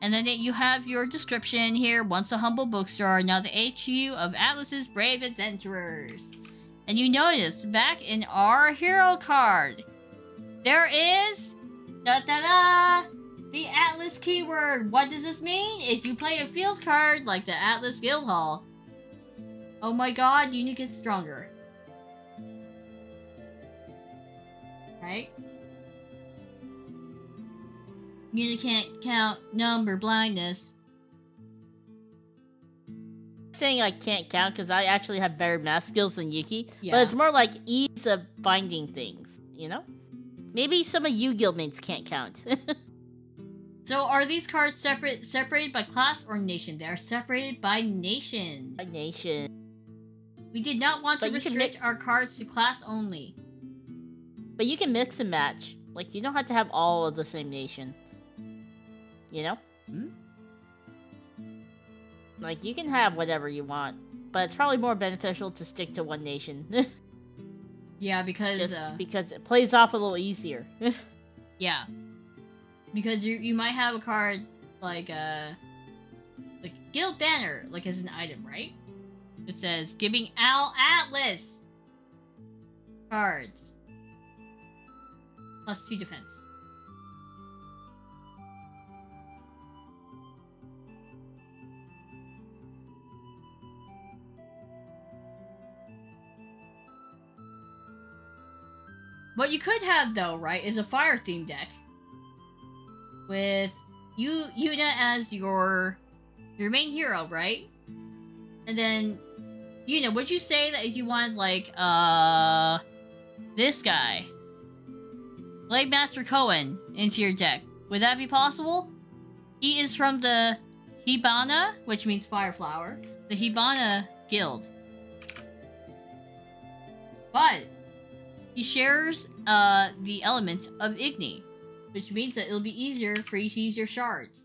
And then you have your description here. Once a humble bookstore, now the HQ of Atlas's brave adventurers. And you notice, back in our hero card, there is the Atlas keyword. What does this mean? If you play a field card like the Atlas Guild Hall, oh my god, unit gets stronger. Right? Unit can't count number blindness. Saying I can't count because I actually have better math skills than Yuki, Yeah. but it's more like ease of finding things, you know? Maybe some of you guildmates can't count. So are these cards separated by class or nation? They are separated by nation. By nation. We did not want to But you can restrict our cards to class only. But you can mix and match. Like, you don't have to have all of the same nation. You know? Hmm? Like, you can have whatever you want, but it's probably more beneficial to stick to one nation. Yeah, because Just because it plays off a little easier. yeah, because you might have a card like Guild Banner, like as an item, right? It says giving Al Atlas cards +2 defense. What you could have, though, right, is a fire-themed deck with Yuna as your main hero, right? And then, Yuna, would you say that if you want, like, this guy, Blade Master Cohen, into your deck, would that be possible? He is from the Hibana, which means fire flower, the Hibana Guild. But he shares the element of Igni, which means that it'll be easier for you to use your shards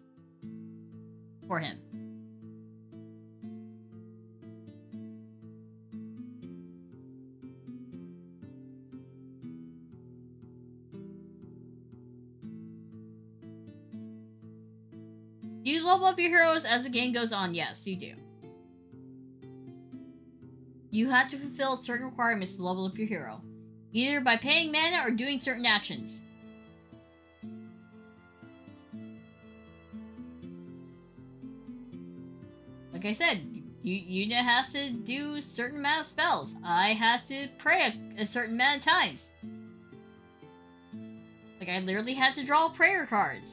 for him. Do you level up your heroes as the game goes on? Yes, you do. You have to fulfill certain requirements to level up your hero, either by paying mana or doing certain actions. Like I said, Yuna has to do a certain amount of spells. I have to pray a certain amount of times. Like, I literally had to draw prayer cards.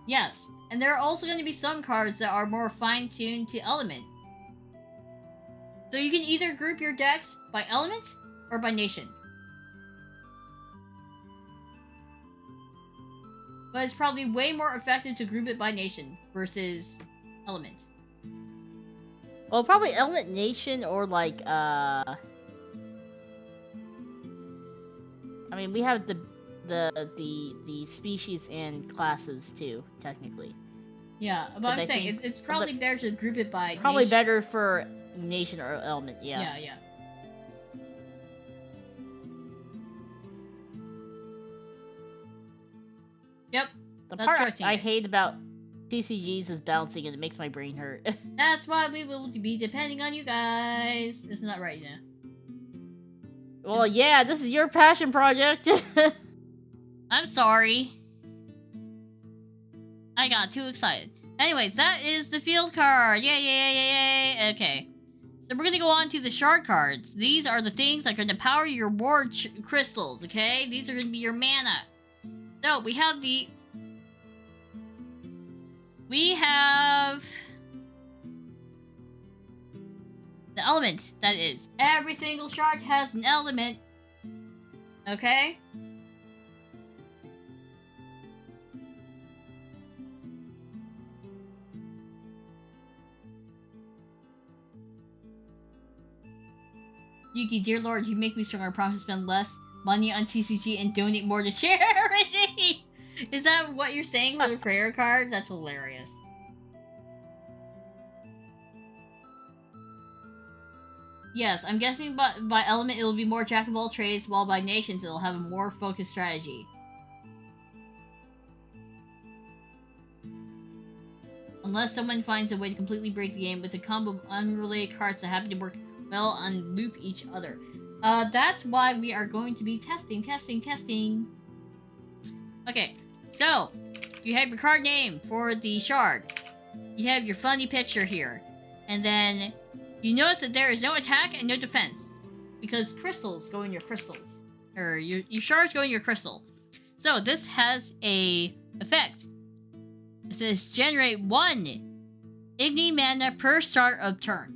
Yes, and there are also going to be some cards that are more fine-tuned to element. So you can either group your decks by element or by nation. But it's probably way more effective to group it by nation versus element. Well, probably element nation or like I mean, we have the species and classes too, technically. Yeah, but I'm saying it's probably better to group it by probably nation. better for nation or element, yeah. Yeah. Yep. The That's part correct, I Ingrid. hate about TCGs is bouncing and it makes my brain hurt. That's why we will be depending on you guys. Isn't that right, now? Well, yeah, this is your passion project. I'm sorry. I got too excited. Anyways, that is the field card. Yay, yay, yay, yay, yay. Okay. So we're gonna go on to the shard cards. These are the things that are gonna power your ward crystals, okay? These are gonna be your mana. So, we have the element, that is. Every single shard has an element. Okay? Yuki, dear lord, you make me strong. I promise to spend less money on TCG and donate more to charity! Is that what you're saying for the prayer card? That's hilarious. Yes, I'm guessing by element it'll be more jack of all trades, while by nations it'll have a more focused strategy. Unless someone finds a way to completely break the game with a combo of unrelated cards that happen to work well on loop each other. That's why we are going to be testing. Okay, so, you have your card name for the shard. You have your funny picture here. And then, you notice that there is no attack and no defense. Because crystals go in your crystals. Or, your shards go in your crystal. So, this has a effect. It says, generate 1 Igni mana per start of turn.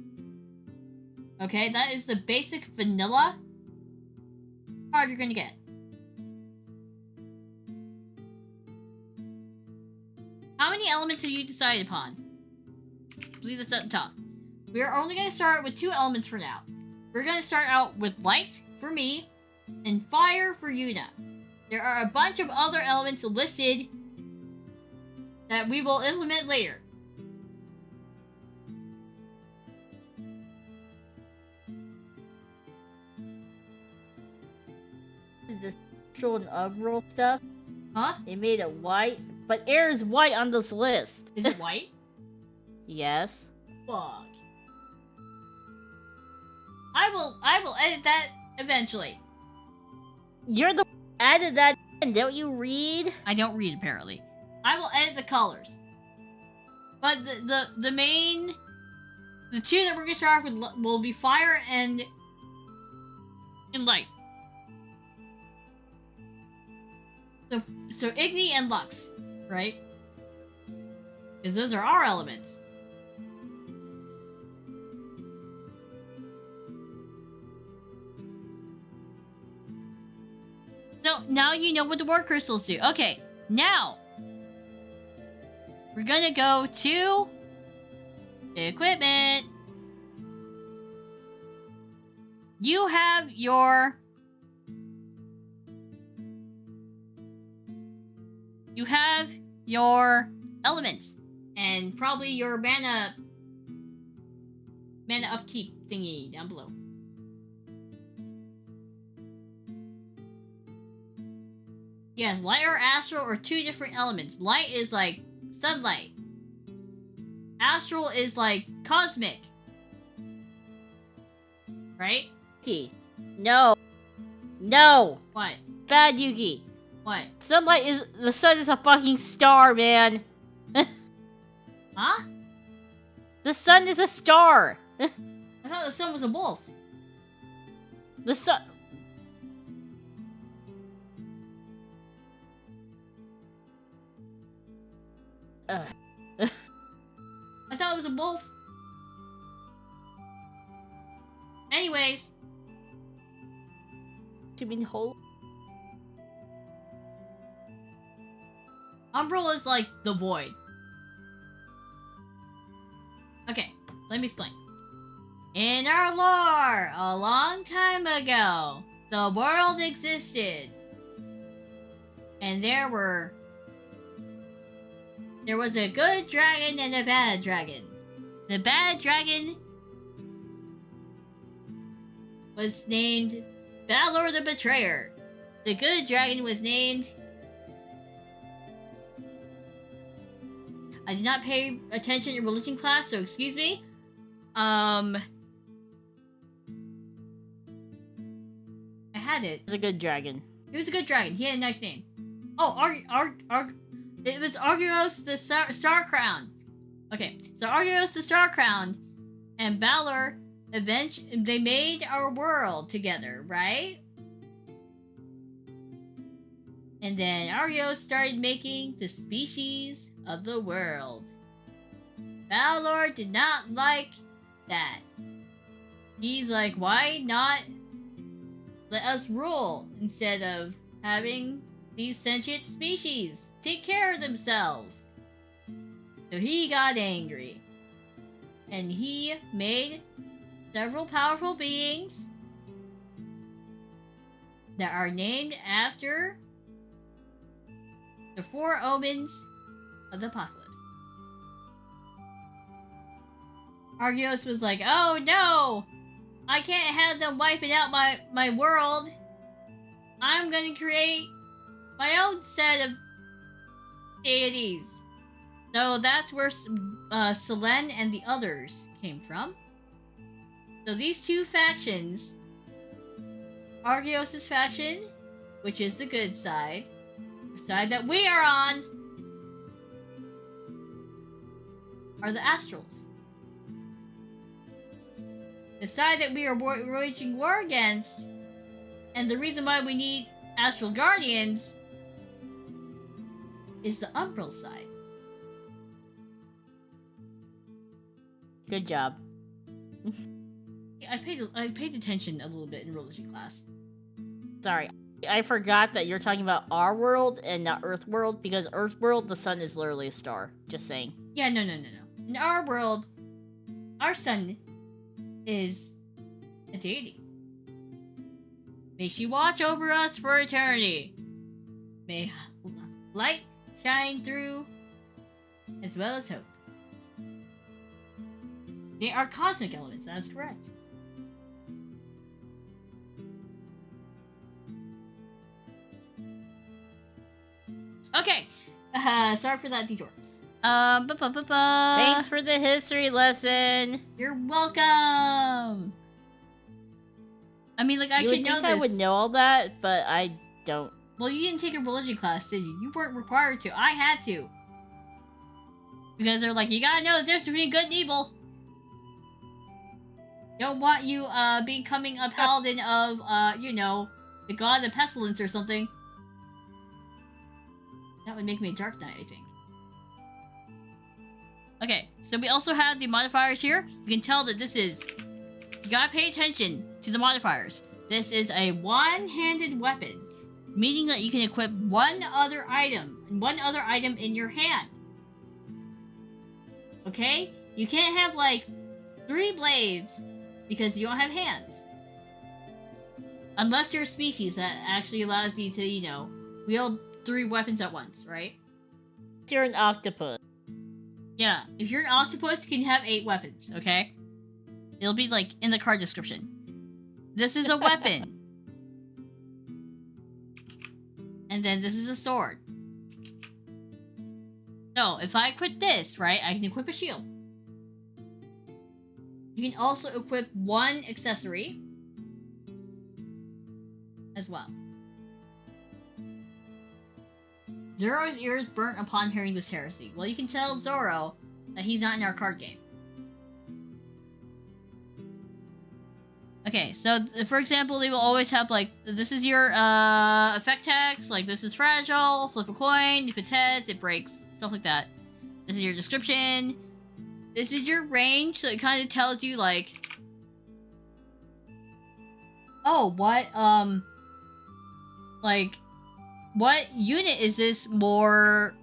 Okay, that is the basic vanilla card you're gonna get. How many elements have you decided upon? I believe that's at the top. We're only gonna start with 2 elements for now. We're gonna start out with light for me and fire for Yuna. There are a bunch of other elements listed that we will implement later. This actual and overall stuff. Huh? They made it white, but air is white on this list. Is it white? Yes. Fuck. I will edit that eventually. You're the one who added that in, don't you read? I don't read apparently. I will edit the colors. But the main, the 2 that we're gonna start off with will be fire and light. So Igni and Lux, right? Because those are our elements. So now you know what the ward crystals do. Okay, now we're gonna go to equipment. You have your elements and probably your mana upkeep thingy down below. Yes, light or astral are 2 different elements. Light is like sunlight. Astral is like cosmic. Right? Yuki. No. No. What? Bad Yuki. What? The sun is a fucking star, man. Huh? The sun is a star. I thought the sun was a wolf. The sun. I thought it was a wolf. Anyways. You mean whole? Umbrella is like the void. Okay, let me explain. In our lore, a long time ago, the world existed. And there was a good dragon and a bad dragon. The bad dragon was named Balor the Betrayer. The good dragon was named I did not pay attention in religion class, so excuse me. I had it. It's a good dragon. He was a good dragon. He had a nice name. Oh, it was Argyros the Star Crown. Okay, so Argyros the Star Crown and Balor they made our world together, right? And then Argyros started making the species of the world. Balor did not like that. He's like, why not let us rule instead of having these sentient species take care of themselves? So he got angry. And he made several powerful beings that are named after the 4 omens of the apocalypse. Argyros was like, oh no! I can't have them wiping out my world. I'm gonna create my own set of deities. So that's where Selene and the others came from. So these 2 factions, Argyros' faction, which is the good side, the side that we are on, are the Astrals. The side that we are waging war against, and the reason why we need Astral Guardians, is the Umbral side. Good job. I paid attention a little bit in religion class. Sorry, I forgot that you're talking about our world and not Earth world, because Earth world, the sun is literally a star. Just saying. Yeah, no. In our world, our sun is a deity. May she watch over us for eternity. May light shine through as well as hope. They are cosmic elements, that's correct. Okay, sorry for that detour. Thanks for the history lesson. You're welcome. I mean, like, I should know this. I would know all that, but I don't. Well, you didn't take a religion class, did you? You weren't required to. I had to. Because they're like, you gotta know the difference between good and evil. Don't want you, becoming a paladin of, you know, the god of pestilence or something. That would make me a Dark Knight, I think. Okay, so we also have the modifiers here. You can tell that this is... You gotta pay attention to the modifiers. This is a one-handed weapon, meaning that you can equip one other item in your hand. Okay? You can't have, like, 3 blades because you don't have hands. Unless you're a species that actually allows you to, you know, wield 3 weapons at once, right? You're an octopus. Yeah, if you're an octopus, you can have 8 weapons, okay? It'll be, like, in the card description. This is a weapon. And then this is a sword. So, if I equip this, right, I can equip a shield. You can also equip 1 accessory as well. Zoro's ears burnt upon hearing this heresy. Well, you can tell Zoro that he's not in our card game. Okay, so for example, they will always have like, this is your effect text, like this is fragile, flip a coin, if it's heads, it breaks, stuff like that. This is your description. This is your range, so it kind of tells you like, oh, what unit is this more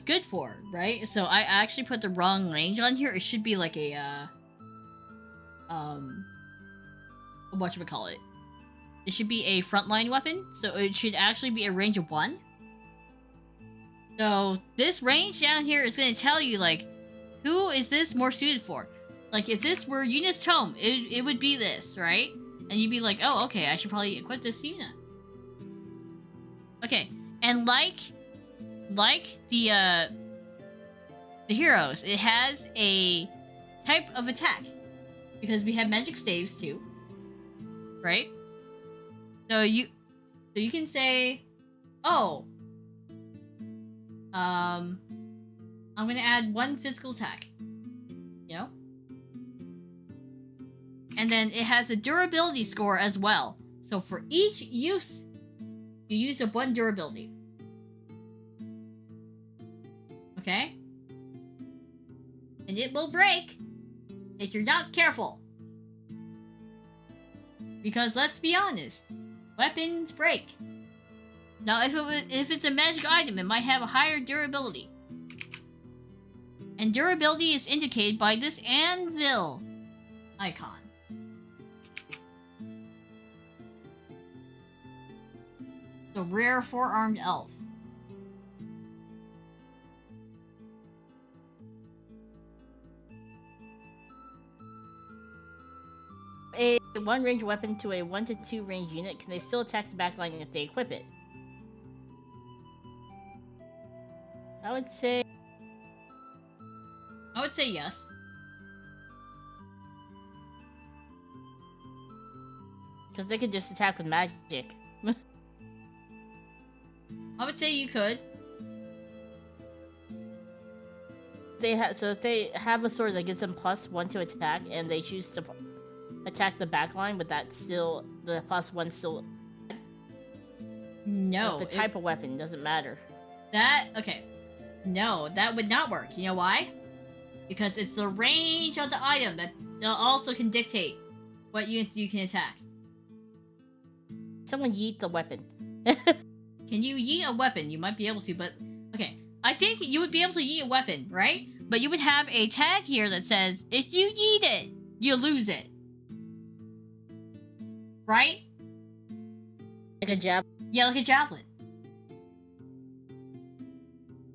good for, right? So I actually put the wrong range on here. It should be like a whatchamacallit. It should be a frontline weapon, so it should actually be a range of 1. So this range down here is going to tell you like, who is this more suited for? Like if this were Yuna's tome, it would be this, right? And you'd be like, oh, okay, I should probably equip this to Yuna. Okay, and like the the heroes, it has a type of attack. Because we have magic staves too. Right? So you can say, oh, I'm gonna add 1 physical attack. You know? And then it has a durability score as well. So for each use, you use up 1 durability. Okay? And it will break if you're not careful. Because let's be honest, weapons break. Now if it's a magic item, it might have a higher durability. And durability is indicated by this anvil icon. The rare 4-armed elf. A 1 range weapon to a 1 to 2 range unit, can they still attack the backline if they equip it? I would say yes. Because they could just attack with magic. I would say you could. So if they have a sword that gives them +1 to attack, and they choose to attack the backline, but that's still the +1 still. No, the type of weapon doesn't matter. Okay. No, that would not work. You know why? Because it's the range of the item that also can dictate what units you can attack. Someone yeet the weapon. Can you yeet a weapon? You might be able to, but okay. I think you would be able to yeet a weapon, right? But you would have a tag here that says, if you yeet it, you lose it. Right? Like a jab. Yeah, like a javelin.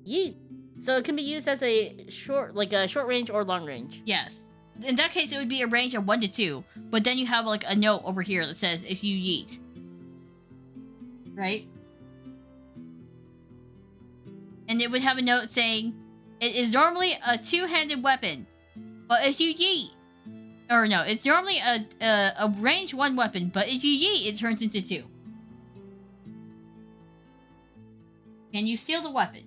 Yeet. So it can be used as a short range or long range. Yes. In that case, it would be a range of 1 to 2. But then you have like a note over here that says, if you yeet. Right? And it would have a note saying, it is normally a 2-handed weapon. But if you yeet... Or no, it's normally a range 1 weapon, but if you yeet, it turns into 2. Can you steal the weapon?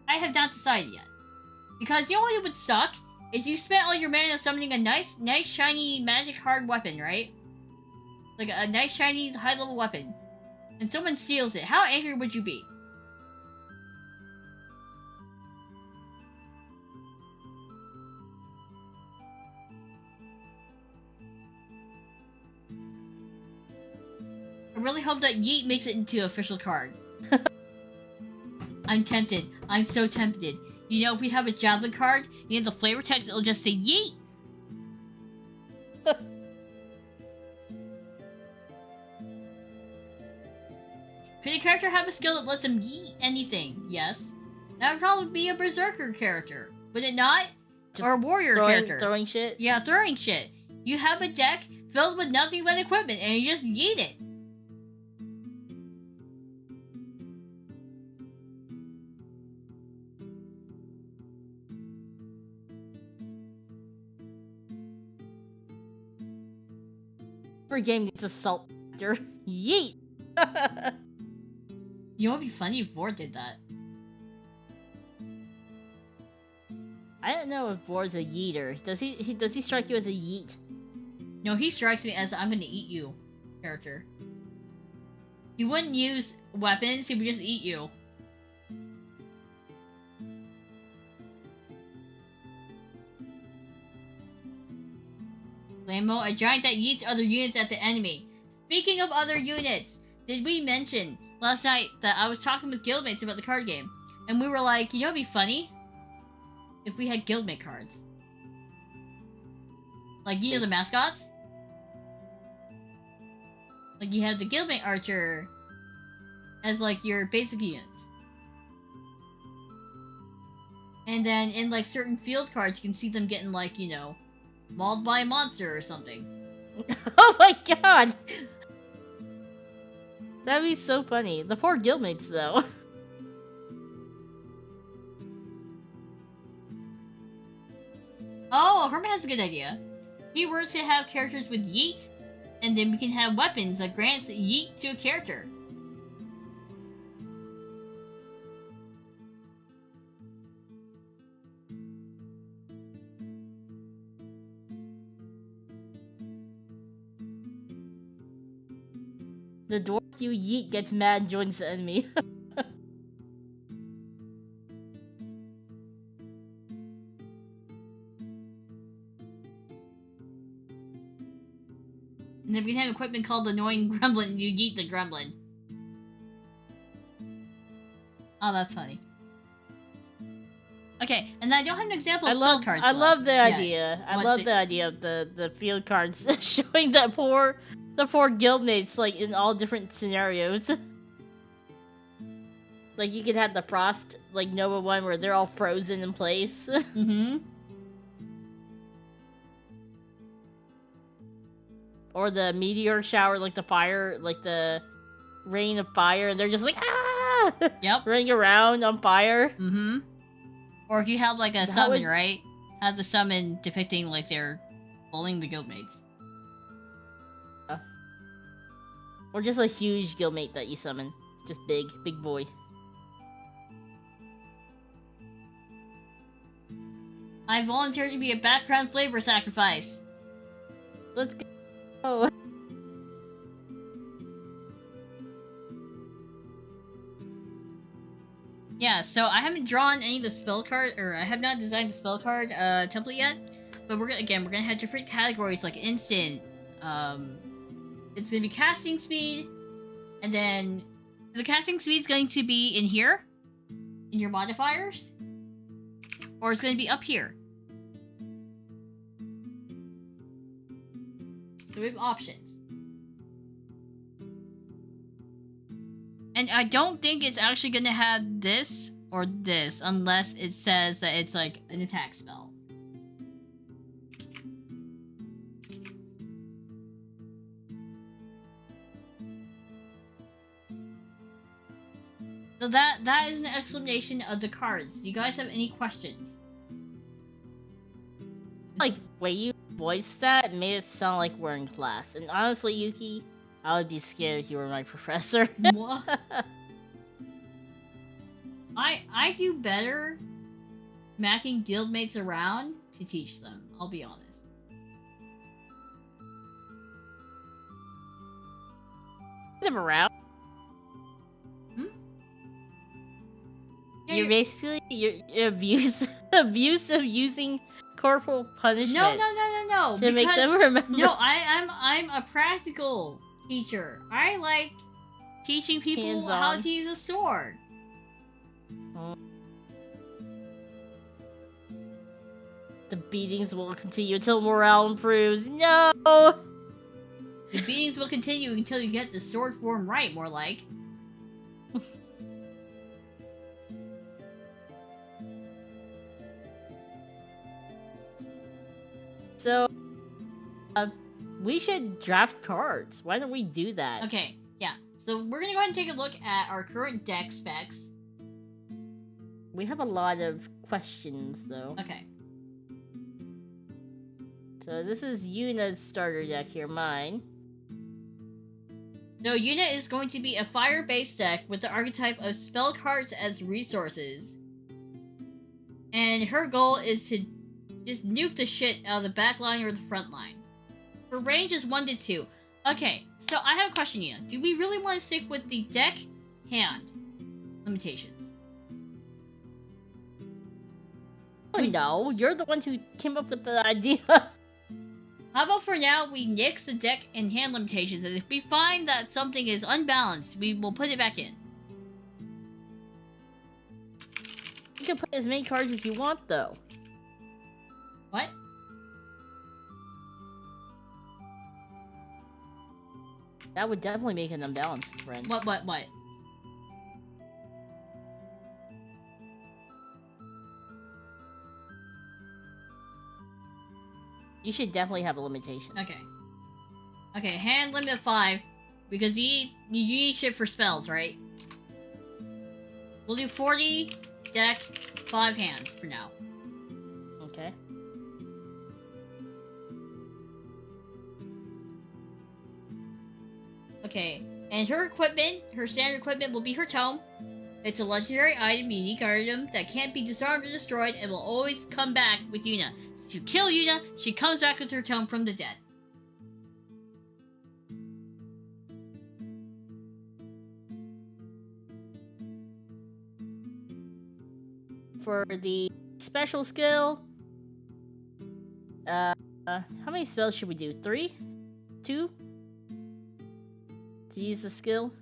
I have not decided yet. Because you know what would suck? Is you spent all your mana summoning a nice shiny magic hard weapon, right? Like a nice shiny high level weapon. And someone steals it. How angry would you be? I really hope that Yeet makes it into an official card. I'm tempted. I'm so tempted. You know, if we have a Javelin card, you know the flavor text, it'll just say Yeet! Could a character have a skill that lets him yeet anything? Yes. That would probably be a Berserker character. Would it not? Just or a Warrior character. Throwing shit? Yeah, throwing shit. You have a deck filled with nothing but equipment, and you just yeet it. Every game gets a salt factor. Yeet! You know what would be funny if Vor did that? I don't know if Vor's a yeeter. Does he strike you as a yeet? No, he strikes me as I'm gonna eat you character. He wouldn't use weapons, he would just eat you. Lambo, a giant that yeets other units at the enemy. Speaking of other units, did we mention last night that I was talking with Guildmates about the card game? And we were like, you know what'd be funny? If we had Guildmate cards. Like, you know the mascots? Like, you have the Guildmate Archer as, like, your basic units. And then in, like, certain field cards, you can see them getting, like, you know, mauled by a monster or something. Oh my god! That'd be so funny. The poor Guildmates, though. Oh, Herman has a good idea. He were to have characters with yeet, and then we can have weapons that grants yeet to a character. The dwarf you yeet gets mad and joins the enemy. And then we can have equipment called Annoying Gremlin. You yeet the gremlin. Oh, that's funny. Okay, and I don't have an example of spell cards. I love the left. idea. I love the idea of the field cards showing the four guildmates like in all different scenarios. Like you could have the Frost like Nova one where they're all frozen in place. Mm-hmm. Or the meteor shower, like the fire, like the rain of fire, and they're just like ah, Yep. running around on fire. Mm-hmm. Or if you have like a summon, right? Have the summon depicting like they're bullying the guildmates. Or just a huge guildmate that you summon, just big boy. I volunteer to be a background flavor sacrifice. Let's go. Oh. Yeah, so I haven't drawn any of the spell card, or I have not designed the spell card template yet. But we're gonna have different categories like instant. It's gonna be casting speed, and then the casting speed is going to be in here, in your modifiers, or it's going to be up here. So we have options. And I don't think it's actually going to have this or this unless it says that it's like an attack spell. So that is an explanation of the cards. Do you guys have any questions? Like, way you voiced that made it sound like we're in class. And honestly, Yuki, I would be scared if you were my professor. What? I do better smacking guildmates around to teach them, I'll be honest. Them around. Yeah, You're basically you're abuse of using corporal punishment. No. To make them remember. No, I'm a practical teacher. I like teaching people Hands-on. how to use a sword. The beatings will continue until morale improves. No. The beatings will continue until you get the sword form right, more like. So, we should draft cards. Why don't we do that? Okay, yeah. So we're gonna go ahead and take a look at our current deck specs. We have a lot of questions, though. Okay. So this is Yuna's starter deck here, mine. So Yuna is going to be a fire-based deck with the archetype of spell cards as resources. And her goal is to just nuke the shit out of the back line or the front line. Her range is 1 to 2. Okay, so I have a question, Yuna. Do we really want to stick with the deck hand limitations? Oh no, you're the one who came up with the idea. How about for now we nix the deck and hand limitations, and if we find that something is unbalanced, we will put it back in. You can put as many cards as you want, though. What? That would definitely make an unbalanced, friend. What? You should definitely have a limitation. Okay, hand limit 5, because you need shit for spells, right? We'll do 40 deck, 5 hand for now. Okay. Okay, and her equipment, her standard equipment will be her tome. It's a legendary item, unique item that can't be disarmed or destroyed and will always come back with Yuna. If you kill Yuna, she comes back with her tome from the dead. For the special skill, how many spells should we do? 3? 2? To use the skill?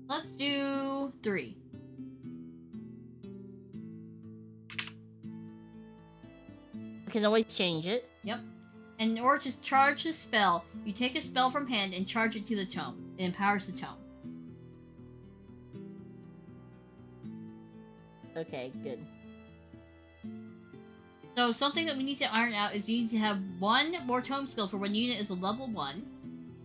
Let's do 3. I can always change it. Yep. And in order to charge the spell, you take a spell from hand and charge it to the tome. It empowers the tome. Okay, good. So something that we need to iron out is you need to have one more tome skill for when Yuna is a level 1.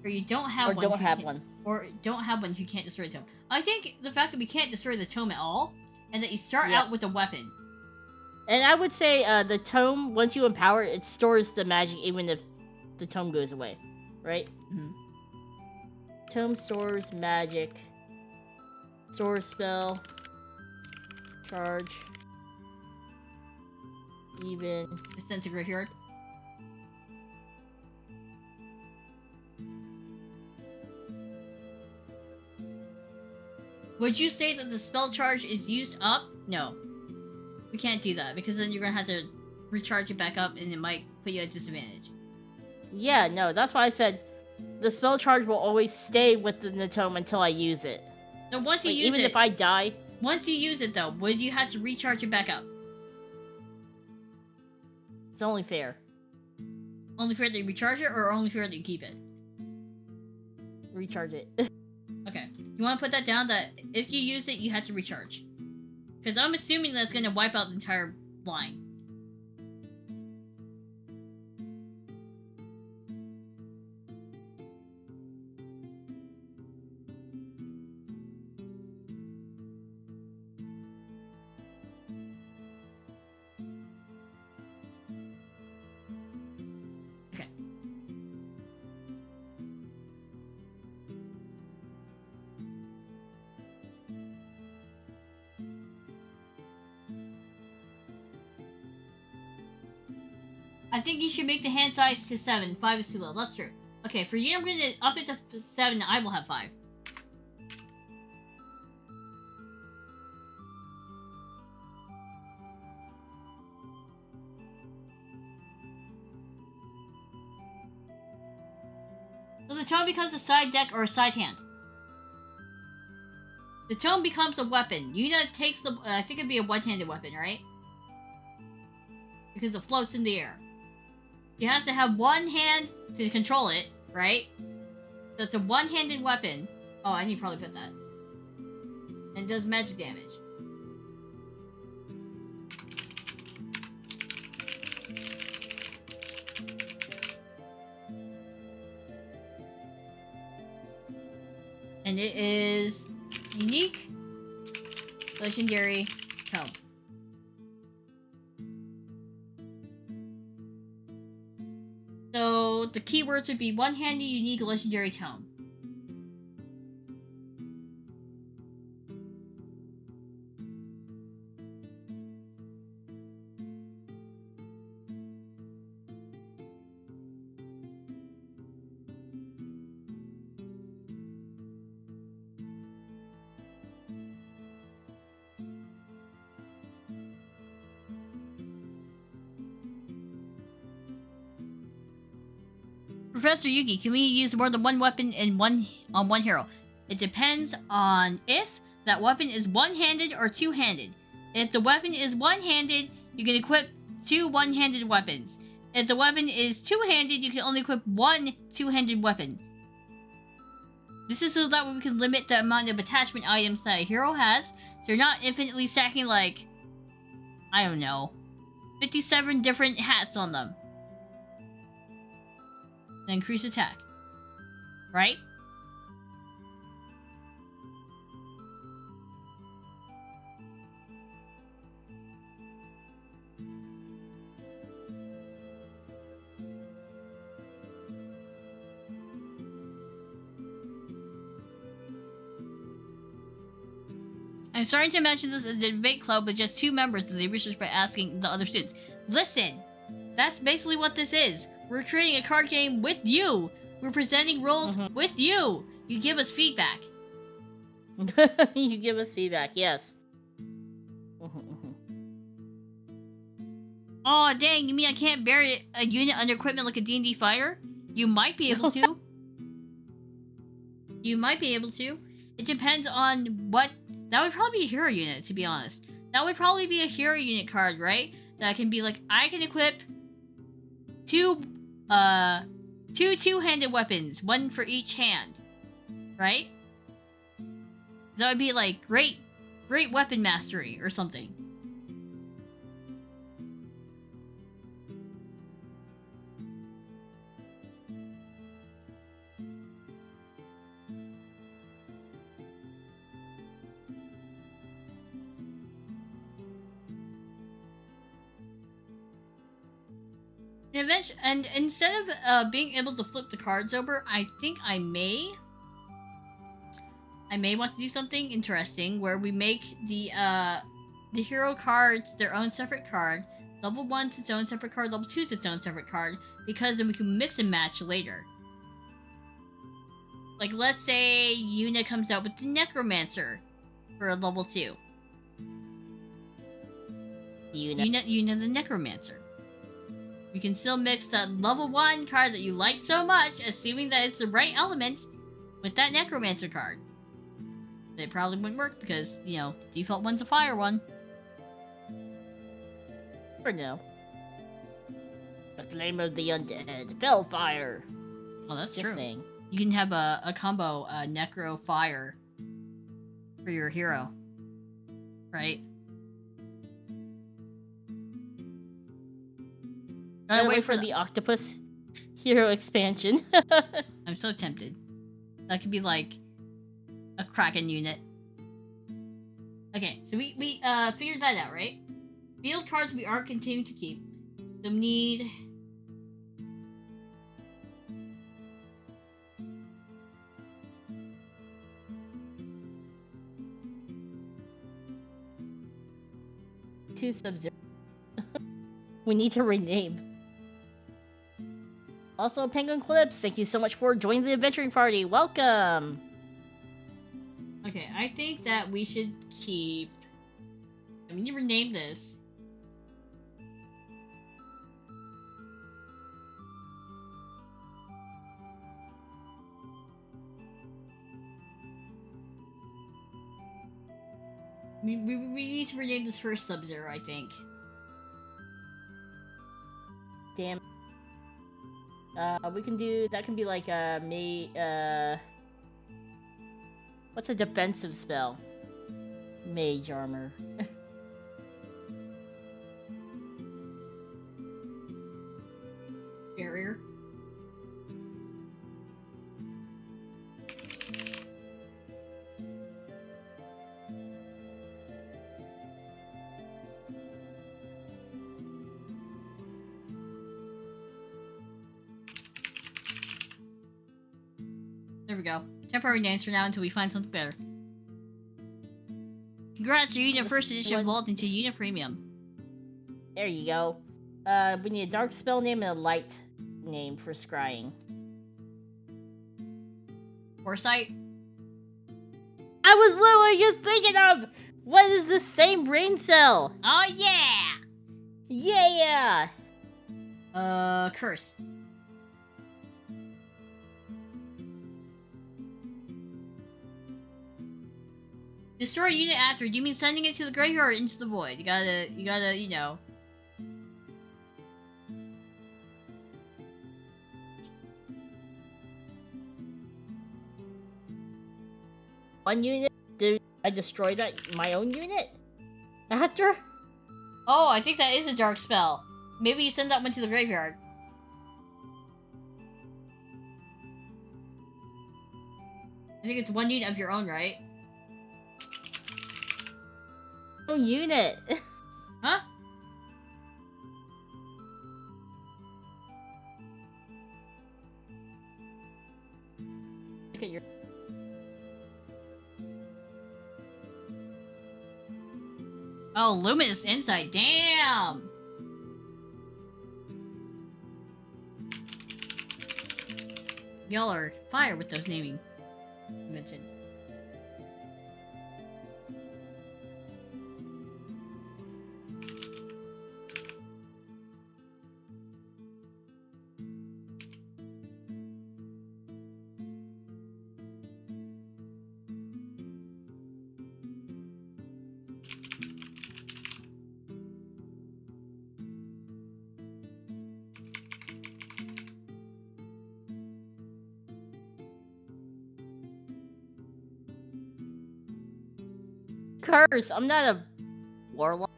Or you don't have or one. Don't have one. Or don't have one if you can't destroy the tome. I think the fact that we can't destroy the tome at all, and that you start out with a weapon. And I would say the tome, once you empower it, it stores the magic even if the tome goes away. Right? Mm-hmm. Tome stores magic. Stores spell. Charge. Even. It's sent to graveyard. Would you say that the spell charge is used up? No. We can't do that, because then you're gonna have to recharge it back up, and it might put you at disadvantage. Yeah, no, that's why I said the spell charge will always stay within the tome until I use it. So once you like, use even it... if I die... Once you use it, though, would you have to recharge it back up? It's only fair. Only fair that you recharge it, or only fair that you keep it? Recharge it. Okay. You want to put that down, that if you use it, you have to recharge. Because I'm assuming that's going to wipe out the entire line. Okay. I think you should make the hand size to 7. 5 is too low. That's true. Okay, for you, I'm going to up it to 7. I will have 5. So the tome becomes a side deck or a side hand. The tome becomes a weapon. Yuna takes the... I think it'd be a one-handed weapon, right? Because it floats in the air. She has to have one hand to control it, right? So it's a one-handed weapon. Oh, I need to probably put that. And it does magic damage. And it is unique, legendary tome. So the keywords would be one-handed, unique, legendary tome. Professor Yuki, can we use more than one weapon in one hero? It depends on if that weapon is one-handed or two-handed. If the weapon is one-handed, you can equip 2 one-handed weapons. If the weapon is two-handed, you can only equip 1 two-handed weapon. This is so that we can limit the amount of attachment items that a hero has, so you're not infinitely stacking, like, I don't know, 57 different hats on them. Then increase attack. Right? I'm starting to mention this as a debate club with just 2 members and they research by asking the other students. Listen! That's basically what this is. We're creating a card game with you! We're presenting roles with you! You give us feedback. You give us feedback, yes. Aw, dang, you mean I can't bury a unit under equipment like a D&D fire? You might be able to. You might be able to. It depends on what... That would probably be a hero unit, to be honest. That would probably be a hero unit card, right? That can be like, I can equip 2 two-handed weapons, 1 for each hand. Right? That would be like, great weapon mastery, or something. And instead of being able to flip the cards over, I think I may want to do something interesting where we make the hero cards their own separate card. Level 1's its own separate card, level 2's its own separate card, because then we can mix and match later. Like, let's say Yuna comes out with the Necromancer for a level 2. Yuna the Necromancer. You can still mix that level 1 card that you like so much, assuming that it's the right element, with that Necromancer card. But it probably wouldn't work because, you know, default one's a fire one. For now. The flame of the undead. Bellfire. Oh, that's Just true. saying. You can have a combo, Necro Fire, for your hero. Right? Wait for the Octopus Hero expansion. I'm so tempted. That could be like a Kraken unit. Okay, so we figured that out, right? Field cards we are continuing to keep. So we need... Two Sub-Zero. We need to rename. Also, Penguin Clips, thank you so much for joining the adventuring party. Welcome! Okay, I think that we should keep... I mean, you rename this. We need to rename this first Sub-Zero, I think. Damn. We can do... That can be like what's a defensive spell? Mage armor. Barrier. There we go. Temporary names for now until we find something better. Congrats, your Unit First Edition evolved into Unit Premium. There you go. We need a dark spell name and a light name for scrying. Foresight? I was literally just thinking of what is the same brain cell? Oh yeah! Yeah! Curse. Destroy a unit after. Do you mean sending it to the graveyard or into the void? You gotta, you know. One unit? Did I destroy my own unit? After? Oh, I think that is a dark spell. Maybe you send that one to the graveyard. I think it's one unit of your own, right? Oh, unit. Huh? Look at your... Oh, Luminous Insight, damn! Y'all are fire with those naming conventions. Curse! I'm not a warlock.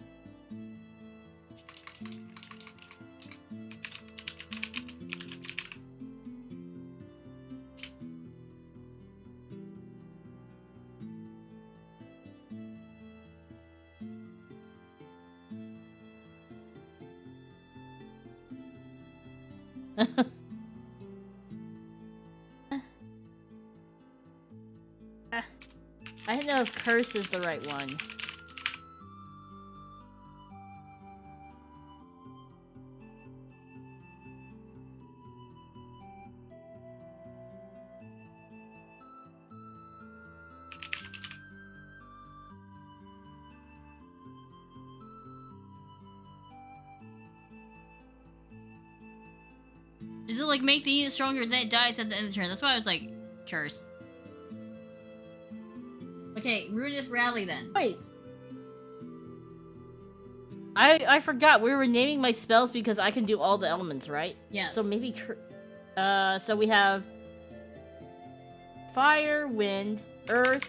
I don't know if curse is the right one. Is it like make the unit stronger then it dies at the end of the turn? That's why I was like, curse. Okay, Ruinous Rally then. Wait. I forgot we were naming my spells because I can do all the elements, right? Yeah. So maybe so we have fire, wind, earth.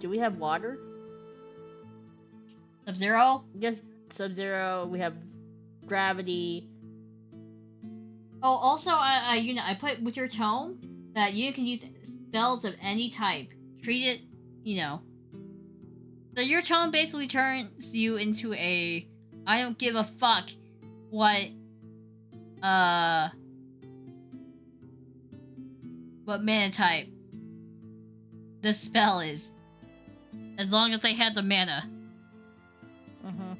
Do we have water? Sub-Zero? Just Sub-Zero. We have gravity. Oh, also, Yuna, I put with your tome that you can use spells of any type. Treat it, you know. So your tone basically turns you into a I don't give a fuck what mana type the spell is. As long as they have the mana. Mm-hmm.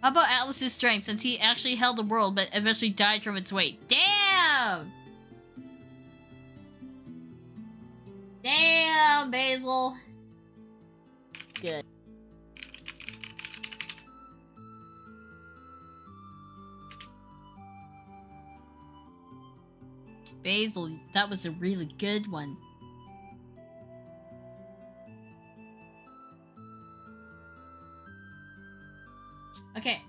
How about Atlas's strength, since he actually held the world but eventually died from its weight? Damn! Damn, Basil. Good. Basil, that was a really good one. Okay,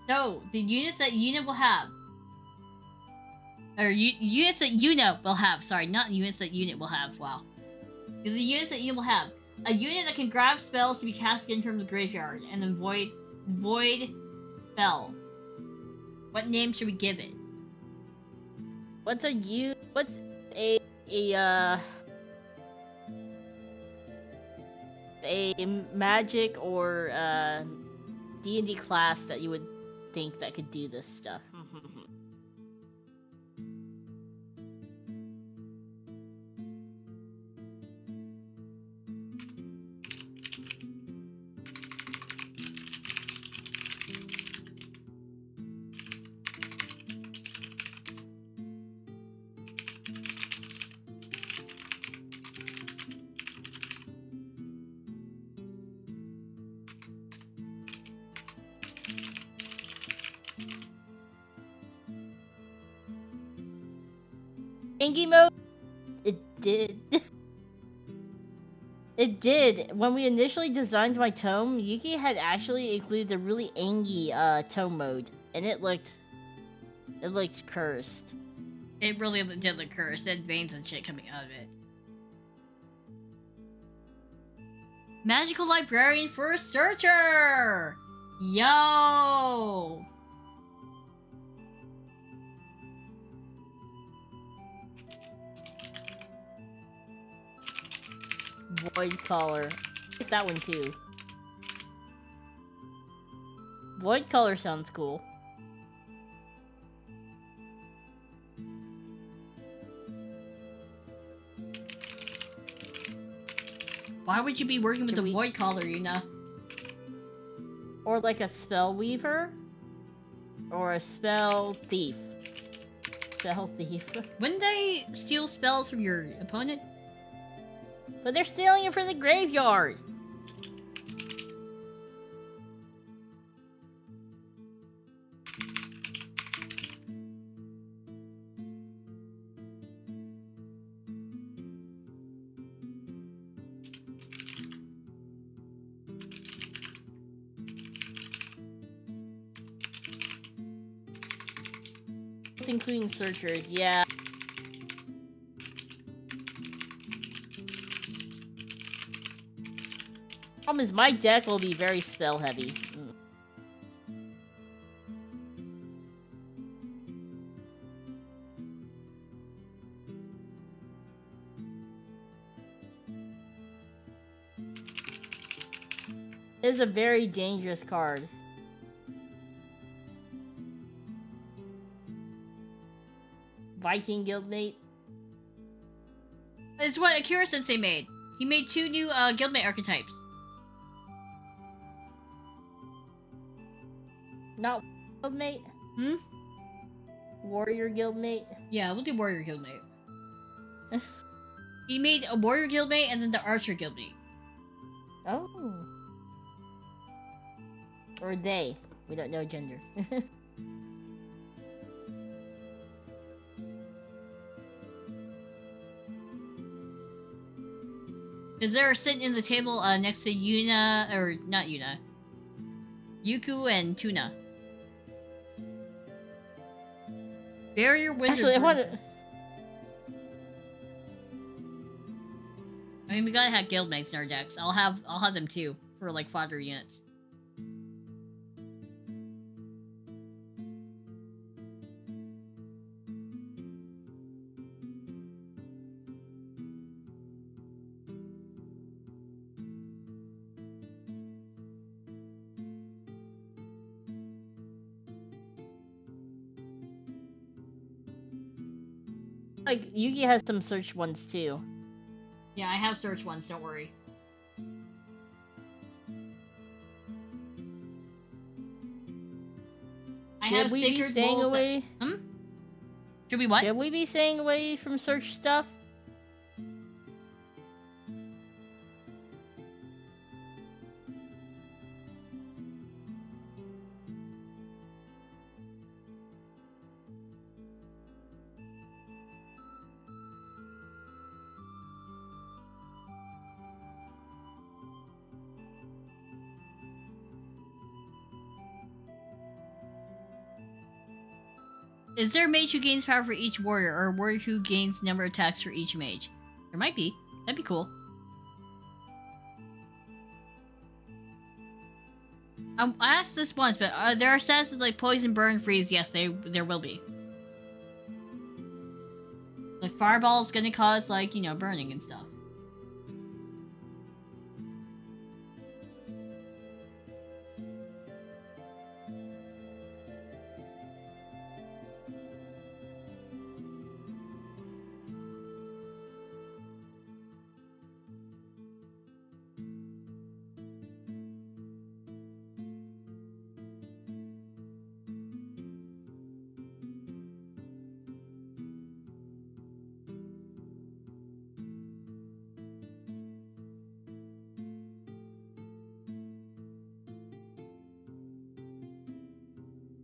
so the units that Yuna will have, or units that Yuna will have. Sorry, not units that unit will have. Wow, because the units that Yuna will have a unit that can grab spells to be cast again from the graveyard, and then void spell. What name should we give it? What's a magic or D&D class that you would think that could do this stuff? Angie mode? It did. It did. When we initially designed my tome, Yuki had actually included a really angy tome mode, and it looked cursed. It really did look cursed. It had veins and shit coming out of it. Magical Librarian for a Searcher! Yo! Void Collar. Get that one too. Void Collar sounds cool. Why would you be working with Should the we- Void Caller, Yuna? Or like a spell weaver? Or a spell thief? Spell thief. Wouldn't they steal spells from your opponent? But they're stealing it from the graveyard! Including searchers, yeah. Problem is, my deck will be very spell heavy. It is a very dangerous card. Viking Guildmate. It's what Akira Sensei made. He made 2 new Guildmate archetypes. Not Guildmate? Hmm? Warrior Guildmate? Yeah, we'll do Warrior Guildmate. He made a Warrior Guildmate and then the Archer Guildmate. Oh. Or they. We don't know gender. Is there sitting in the table next to Yuna, or not Yuna, Yuku and Tuna. Barrier Wizard. Actually, I want to... I mean, we gotta have Guildmates in our decks. I'll have them too for like fodder units. Like, Yuki has some search ones too. Yeah, I have search ones, don't worry. I Should have we be Sacred staying Bulls. away? Should we what? Should we be staying away from search stuff? Is there a mage who gains power for each warrior, or a warrior who gains number of attacks for each mage? There might be. That'd be cool. I asked this once, but there are stats like poison, burn, freeze. Yes, there will be. Like fireball's gonna cause like, you know, burning and stuff.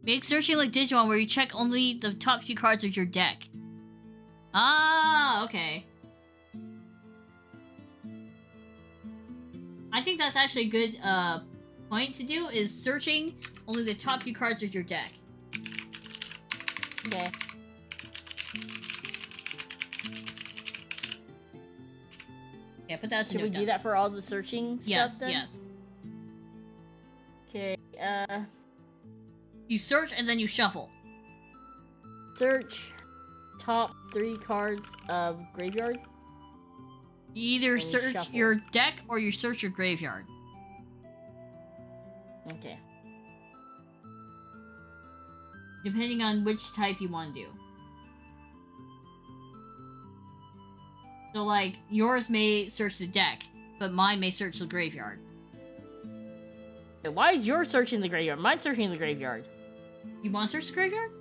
Make searching like Digimon where you check only the top few cards of your deck. Ah, okay. I think that's actually a good point to do, is searching only the top few cards of your deck. Okay. Yeah, put that as a Should we note do down. that for all the searching Yes, stuff then? yes. Okay, You search and then you shuffle. search top 3 cards of graveyard. You either And you search shuffle. your deck or you search your graveyard. Okay. Depending on which type you want to do. So like, yours may search the deck, but mine may search the graveyard. Why is yours searching the graveyard? Mine's searching the graveyard. You want to search the graveyard?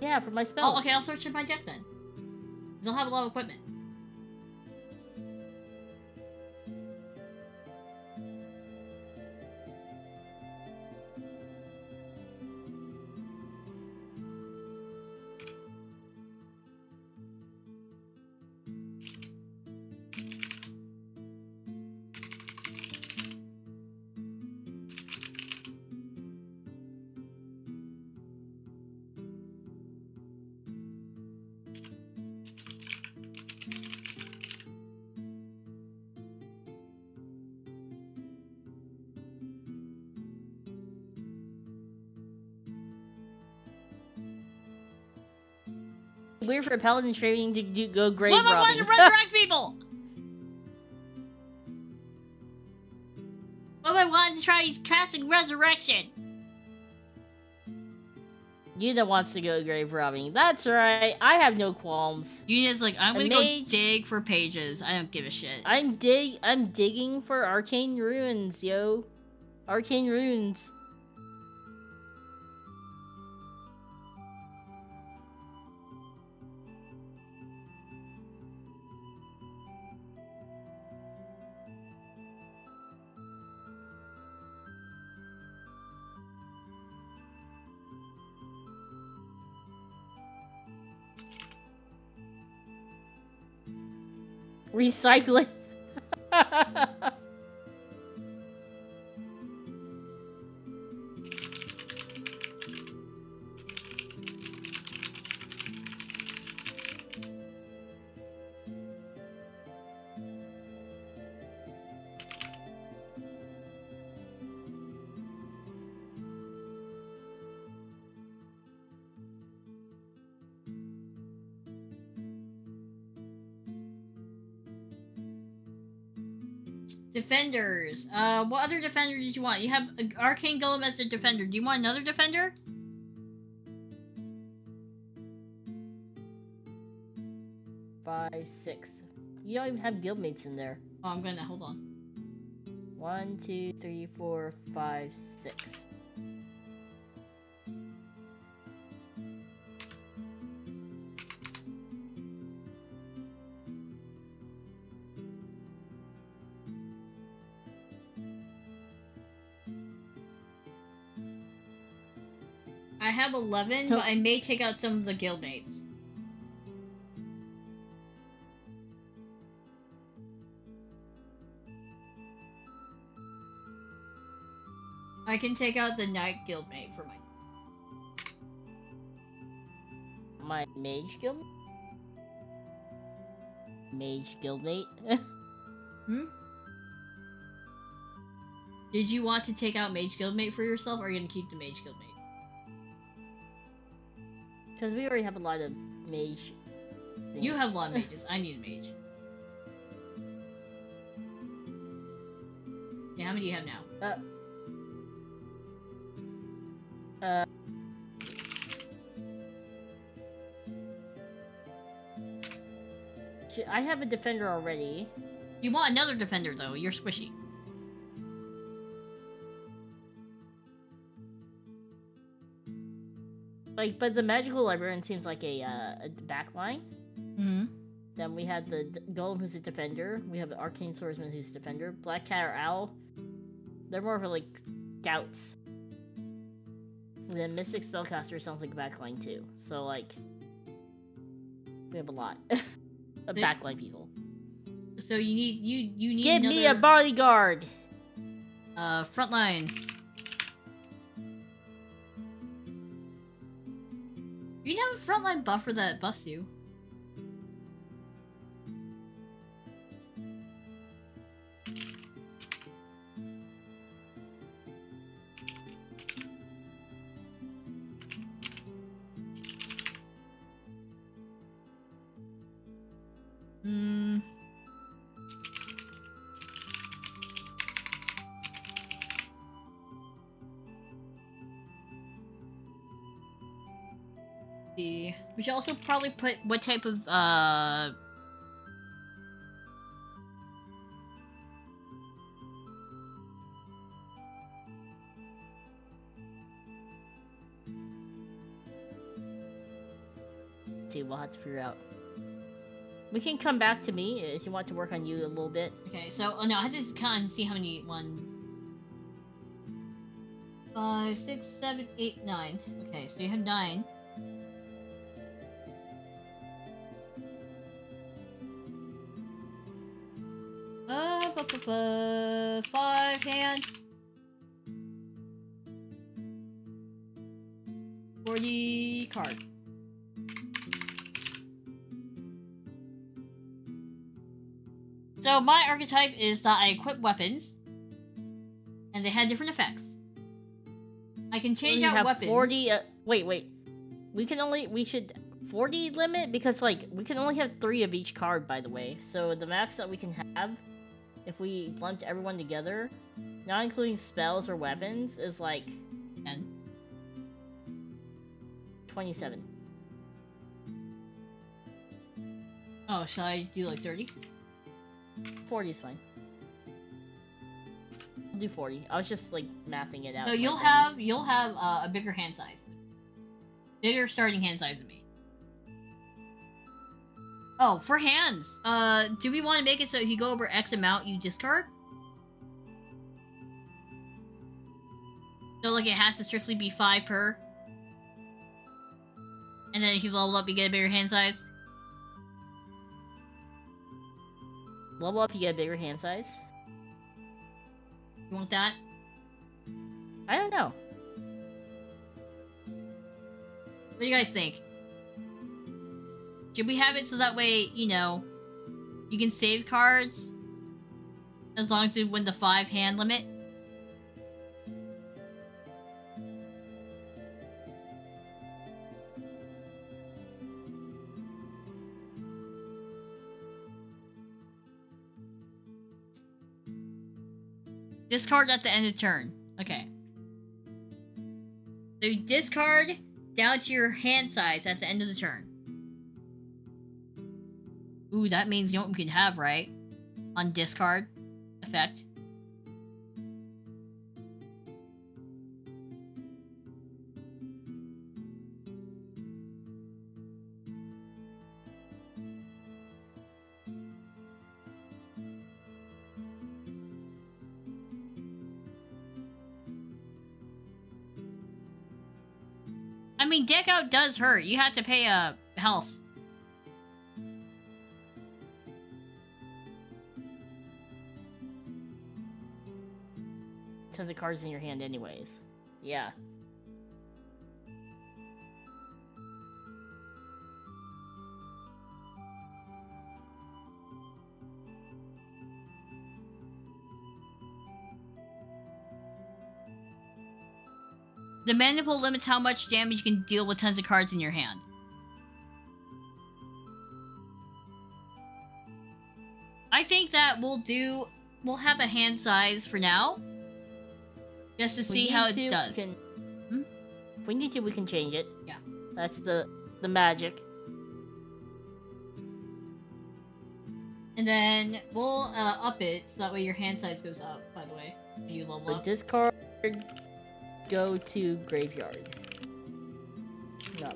Yeah, for my spell. Oh, okay, I'll search in my deck then. 'Cause I'll have a lot of equipment. Weird for a paladin training to go grave What if I robbing. wanted to resurrect people? What if I wanted to try casting resurrection? Yuna wants to go grave robbing. That's right. I have no qualms. Yuna's like, I'm A gonna go mage. dig for pages. I don't give a shit. I'm digging for arcane ruins, yo. Arcane runes. Recycling. Defenders. What other defender did you want? You have Arcane Golem as a defender. Do you want another defender? Five, six. You don't even have guildmates in there. Oh, I'm gonna hold on. 1, 2, 3, 4, 5, 6. I have 11, but I may take out some of the guildmates. I can take out the Knight guildmate for My mage guild? Mage guildmate? Hmm? Did you want to take out Mage Guildmate for yourself, or are you gonna keep the Mage Guildmate? Because we already have a lot of mage things. You have a lot of mages. I need a mage. Yeah, how many do you have now? I have a defender already. You want another defender, though. You're squishy. Like, but the magical librarian seems like a backline. Mm-hmm. Then we had the golem who's a defender. We have the arcane swordsman who's a defender. Black cat or owl. They're more of like scouts. And then mystic spellcaster sounds like a backline too. So like, we have a lot of backline people. So you need Give another... me a bodyguard. Frontline. You can have a frontline buffer that buffs you. We should also probably put what type of see. We'll have to figure out. We can come back to me if you want to work on you a little bit. Okay, so no, I have to count and see how many 5, 6, 7, 8, 9. Okay, so you have 9. Five hand. 40 card. So my archetype is that I equip weapons, and they had different effects. I can change out weapons. 40. Wait. We should 40 limit because like we can only have 3 of each card, by the way. So the max that we can have, if we lumped everyone together, not including spells or weapons, is like 10. 27. Oh, shall I do like 30? 40 is fine. I'll do 40. I was just like mapping it out. So you'll have a bigger hand size, bigger starting hand size than me. Oh, for hands, do we want to make it so if you go over X amount, you discard? So like it has to strictly be 5 per, and then if you level up, you get a bigger hand size. Level up, you get a bigger hand size. You want that? I don't know. What do you guys think? Should we have it so that way, you know, you can save cards as long as you win the 5 hand limit? Discard at the end of turn. Okay. So you discard down to your hand size at the end of the turn. Ooh, that means you know what we can have, right? On discard effect. I mean, deck out does hurt. You have to pay health. Tons of cards in your hand anyways. Yeah. The mana pool limits how much damage you can deal with tons of cards in your hand. I think that we'll have a hand size for now. Just to see how it does. If we need to, we can change it. Yeah. That's the magic. And then we'll up it so that way your hand size goes up, by the way, when you level up. Discard, go to graveyard. No.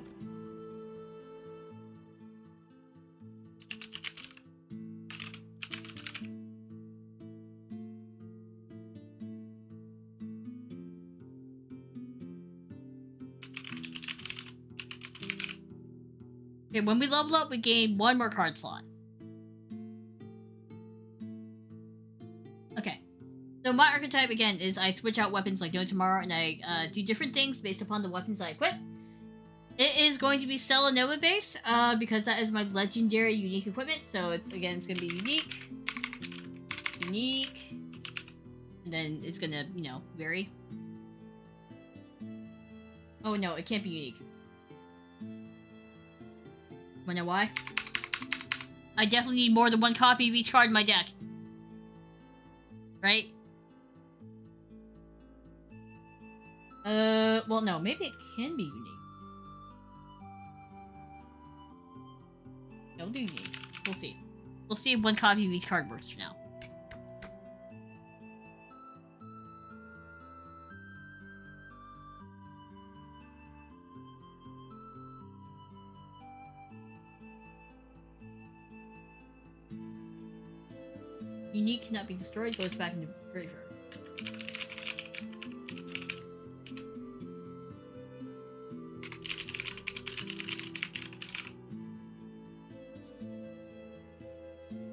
Okay, when we level up, we gain 1 more card slot. Okay. So my archetype, again, is I switch out weapons like no tomorrow, and I do different things based upon the weapons I equip. It is going to be Stella Nova based, because that is my legendary unique equipment. So, it's going to be unique, and then it's going to, you know, vary. Oh, no, it can't be unique. Wanna know why? I definitely need more than 1 copy of each card in my deck. Right? Well, no, maybe it can be unique. No, do unique. We'll see. We'll see if 1 copy of each card works for now. Unique cannot be destroyed, goes back into graveyard.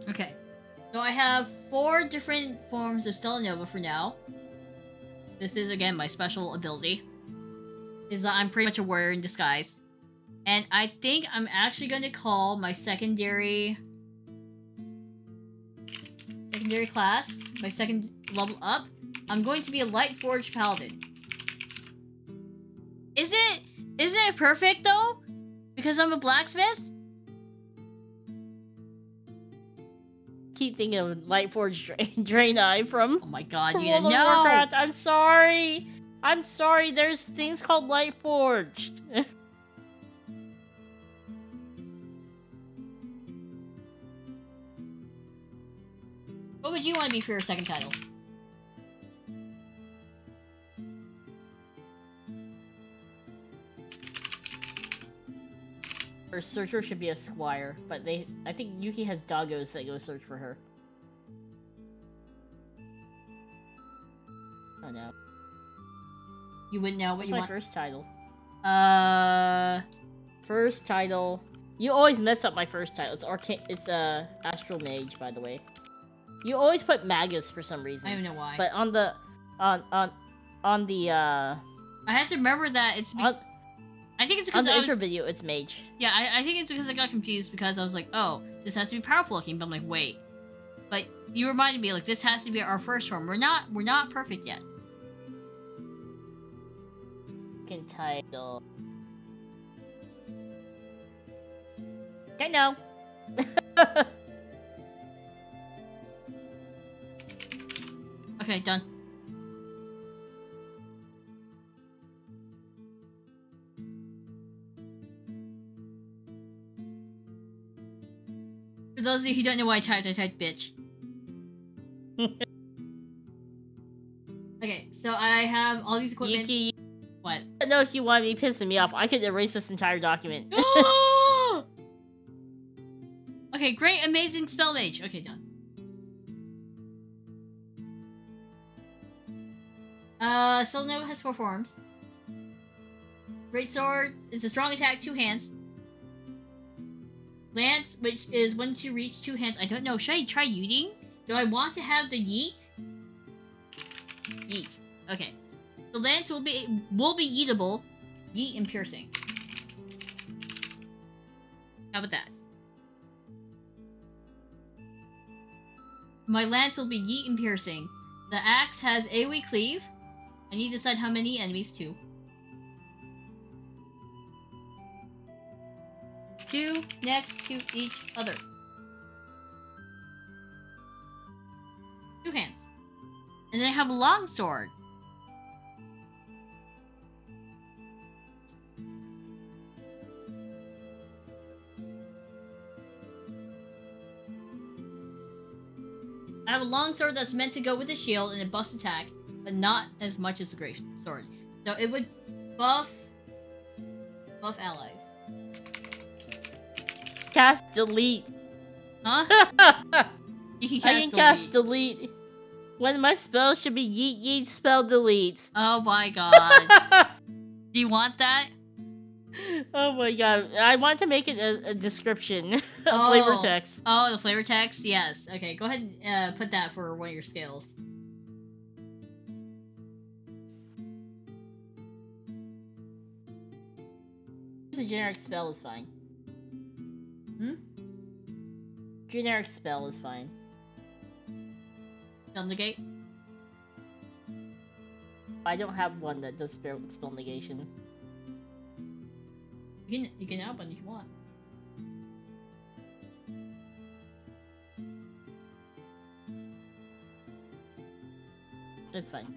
Okay. So I have 4 different forms of Stellanova for now. This is, again, my special ability. Is that I'm pretty much a warrior in disguise. And I think I'm actually going to call my secondary class, my second level up, I'm going to be a Light Forge Paladin. Isn't it perfect, though? Because I'm a blacksmith? Keep thinking of Lightforge Draenei from. Oh my god, from you World of know! Warcraft. I'm sorry. I'm sorry. There's things called Lightforged. What would you want to be for your second title? Her searcher should be a squire, but I think Yuki has doggos that go search for her. Oh no. You wouldn't know what What's you my want. first title? First title. You always mess up my first title. It's Astral Mage, by the way. You always put Magus for some reason. I don't know why. But on the I have to remember that it's. I think it's because on the intro video, it's Mage. Yeah, I think it's because I got confused because I was like, oh, this has to be powerful looking, but I'm like, wait. But you reminded me, like, this has to be our first form. We're not perfect yet. Second title. I know. Okay, done. For those of you who don't know why I typed bitch. Okay, so I have all these equipment. Yuki, What? I don't know if you want me pissing me off. I could erase this entire document. Okay, great, amazing spell mage. Okay, done. Stellanova has 4 forms. Greatsword is a strong attack, 2 hands. Lance, which is once you reach 2 hands. I don't know. Should I try yeeting? Do I want to have the yeet? Yeet. Okay. The lance will be yeetable. Yeet and piercing. How about that? My lance will be yeet and piercing. The axe has AoE cleave. I need to decide how many enemies. 2. 2 next to each other. 2 hands. And then I have a long sword. I have a long sword that's meant to go with the shield and it buffs attack, but not as much as the great sword. So it would buff allies. Cast delete. Huh? You can I can cast delete. When my spell should be yeet yeet spell delete. Oh my god. Do you want that? Oh my god. I want to make it a description. A flavor text. Oh, the flavor text? Yes. Okay, go ahead and put that for one of your skills. The generic spell is fine. Hmm? Generic spell is fine. Down the gate? I don't have one that does spell negation. You can add one if you want. It's fine.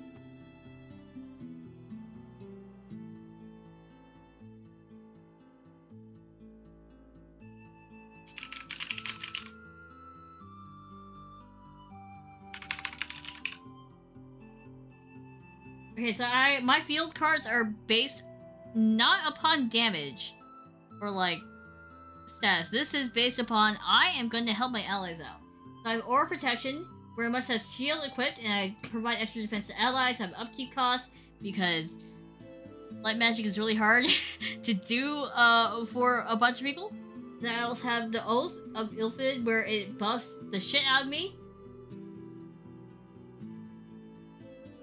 Okay, so my field cards are based not upon damage or like stats. This is based upon I am going to help my allies out. So I have Aura Protection, where I must have shield equipped, and I provide extra defense to allies. I have upkeep costs because light magic is really hard to do for a bunch of people. Then I also have the Oath of Ilfid, where it buffs the shit out of me.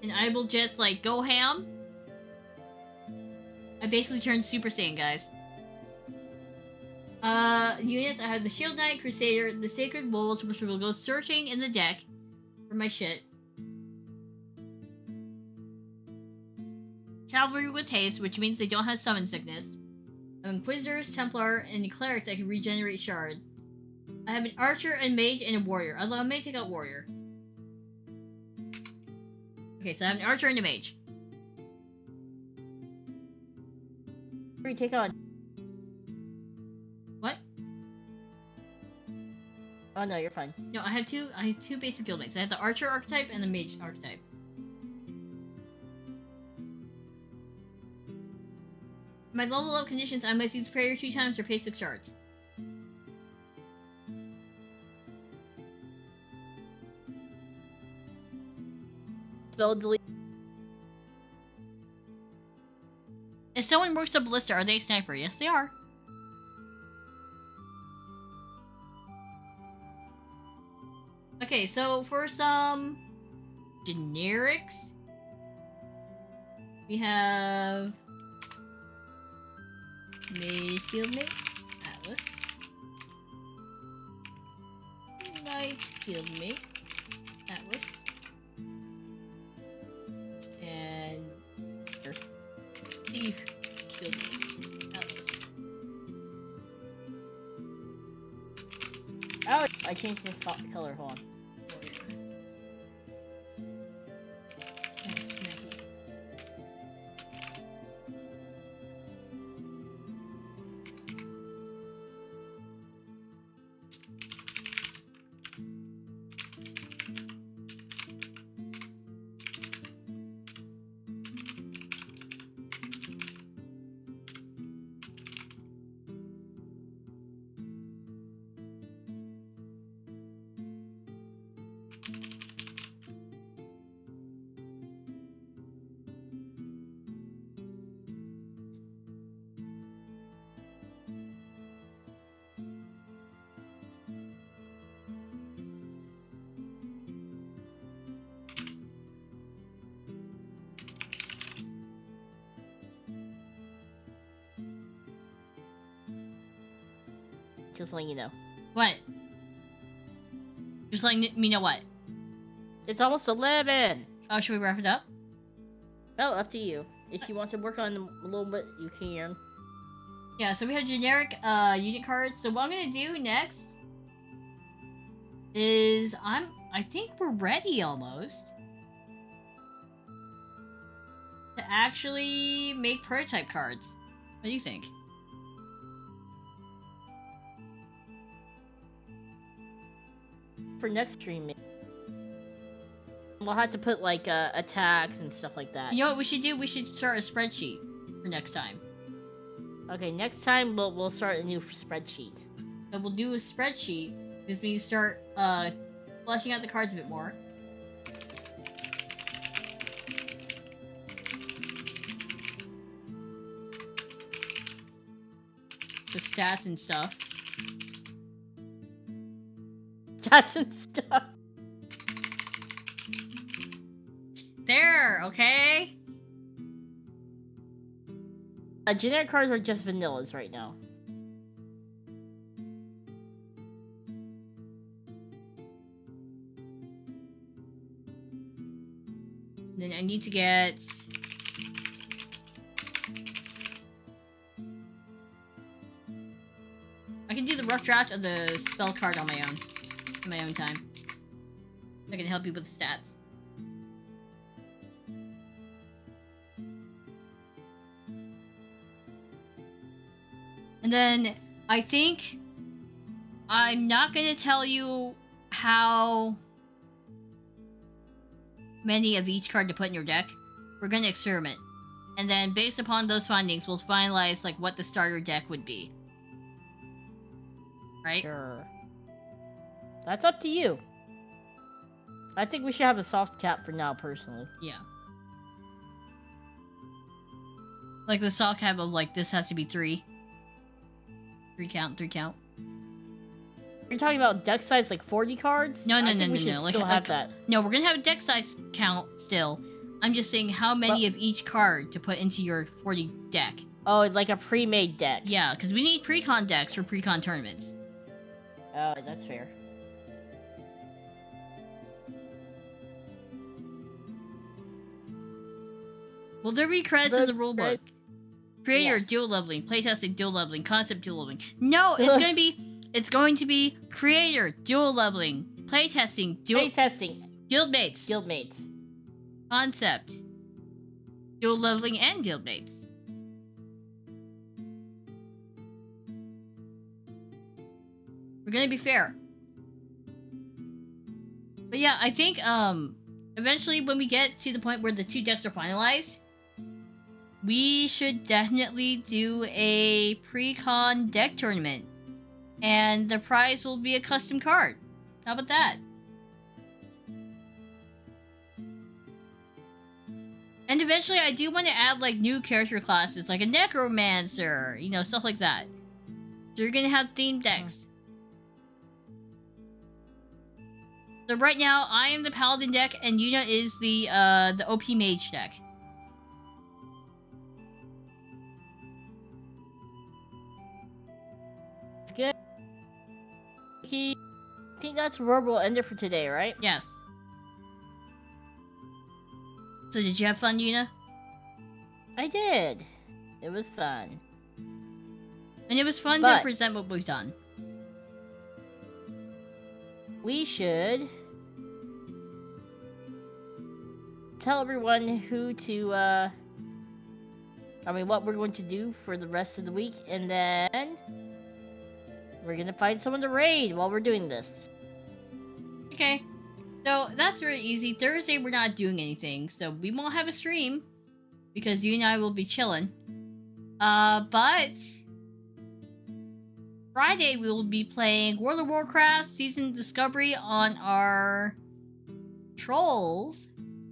And I will just, like, go ham. I basically turned Super Saiyan, guys. Units, I have the Shield Knight, Crusader, the Sacred Wolves, which will go searching in the deck for my shit. Cavalry with haste, which means they don't have summon sickness. I have Inquisitors, Templar, and Clerics that can regenerate shard. I have an Archer, and Mage, and a Warrior. Although I may take out Warrior. Okay, so I have an Archer and a Mage. We take on. What? Oh no, you're fine. No, I have two basic guildmates. I have the Archer archetype and the Mage archetype. My level up conditions, I must use prayer 2 times or pay 6 shards. Spell delete. If someone works a ballista, are they a sniper? Yes, they are. Okay, so for some generics, we have Mage Guildmate, Atlas, Knight Guildmate, Atlas, and Thief Guildmate, Atlas. Oh, I changed the color. Hold on. Just letting you know. What? Just letting me know what? It's almost 11! Oh, should we wrap it up? Oh, up to you. If you want to work on them a little bit, you can. Yeah, so we have generic unit cards. So what I'm gonna do next is I think we're ready almost to actually make prototype cards. What do you think? For next stream, maybe. We'll have to put like attacks and stuff like that. You know what we should do? We should start a spreadsheet for next time. Okay, next time we'll start a new spreadsheet. So we'll do a spreadsheet because we start fleshing out the cards a bit more. The stats and stuff. Stats and stuff. There, okay? Generic cards are just vanillas right now. Then I need to get... I can do the rough draft of the spell card on my own. In my own time. I can help you with the stats. And then, I think I'm not going to tell you how many of each card to put in your deck. We're going to experiment. And then, based upon those findings, we'll finalize like what the starter deck would be. Right? Sure. That's up to you. I think we should have a soft cap for now, personally. Yeah. Like the soft cap of like this has to be 3. 3 count, 3 count. You're talking about deck size like 40 cards? No. We should still have that. No, we're gonna have a deck size count still. I'm just saying how many of each card to put into your 40 deck. Oh, like a pre-made deck. Yeah, because we need pre-con decks for pre-con tournaments. Oh, that's fair. Will there be credits in the rulebook? Creator, Yes. dual leveling, playtesting, dual leveling, concept, dual leveling. No, it's going to be creator, dual leveling, playtesting, Playtesting. guildmates, Guildmates. concept, dual leveling, and guildmates. We're gonna be fair. But yeah, I think eventually when we get to the point where the 2 decks are finalized, we should definitely do a pre-con deck tournament. And the prize will be a custom card. How about that? And eventually I do want to add like new character classes, like a necromancer, you know, stuff like that. So you're gonna have themed decks. So right now, I am the paladin deck, and Yuna is the OP mage deck. It's good. I think that's where we'll end it for today, right? Yes. So did you have fun, Yuna? I did. It was fun. And it was fun to present what we've done. We should tell everyone what we're going to do for the rest of the week, and then we're gonna find someone to raid while we're doing this. Okay. So that's very easy. Thursday we're not doing anything, so we won't have a stream because you and I will be chilling. But Friday we will be playing World of Warcraft Season Discovery on our Trolls.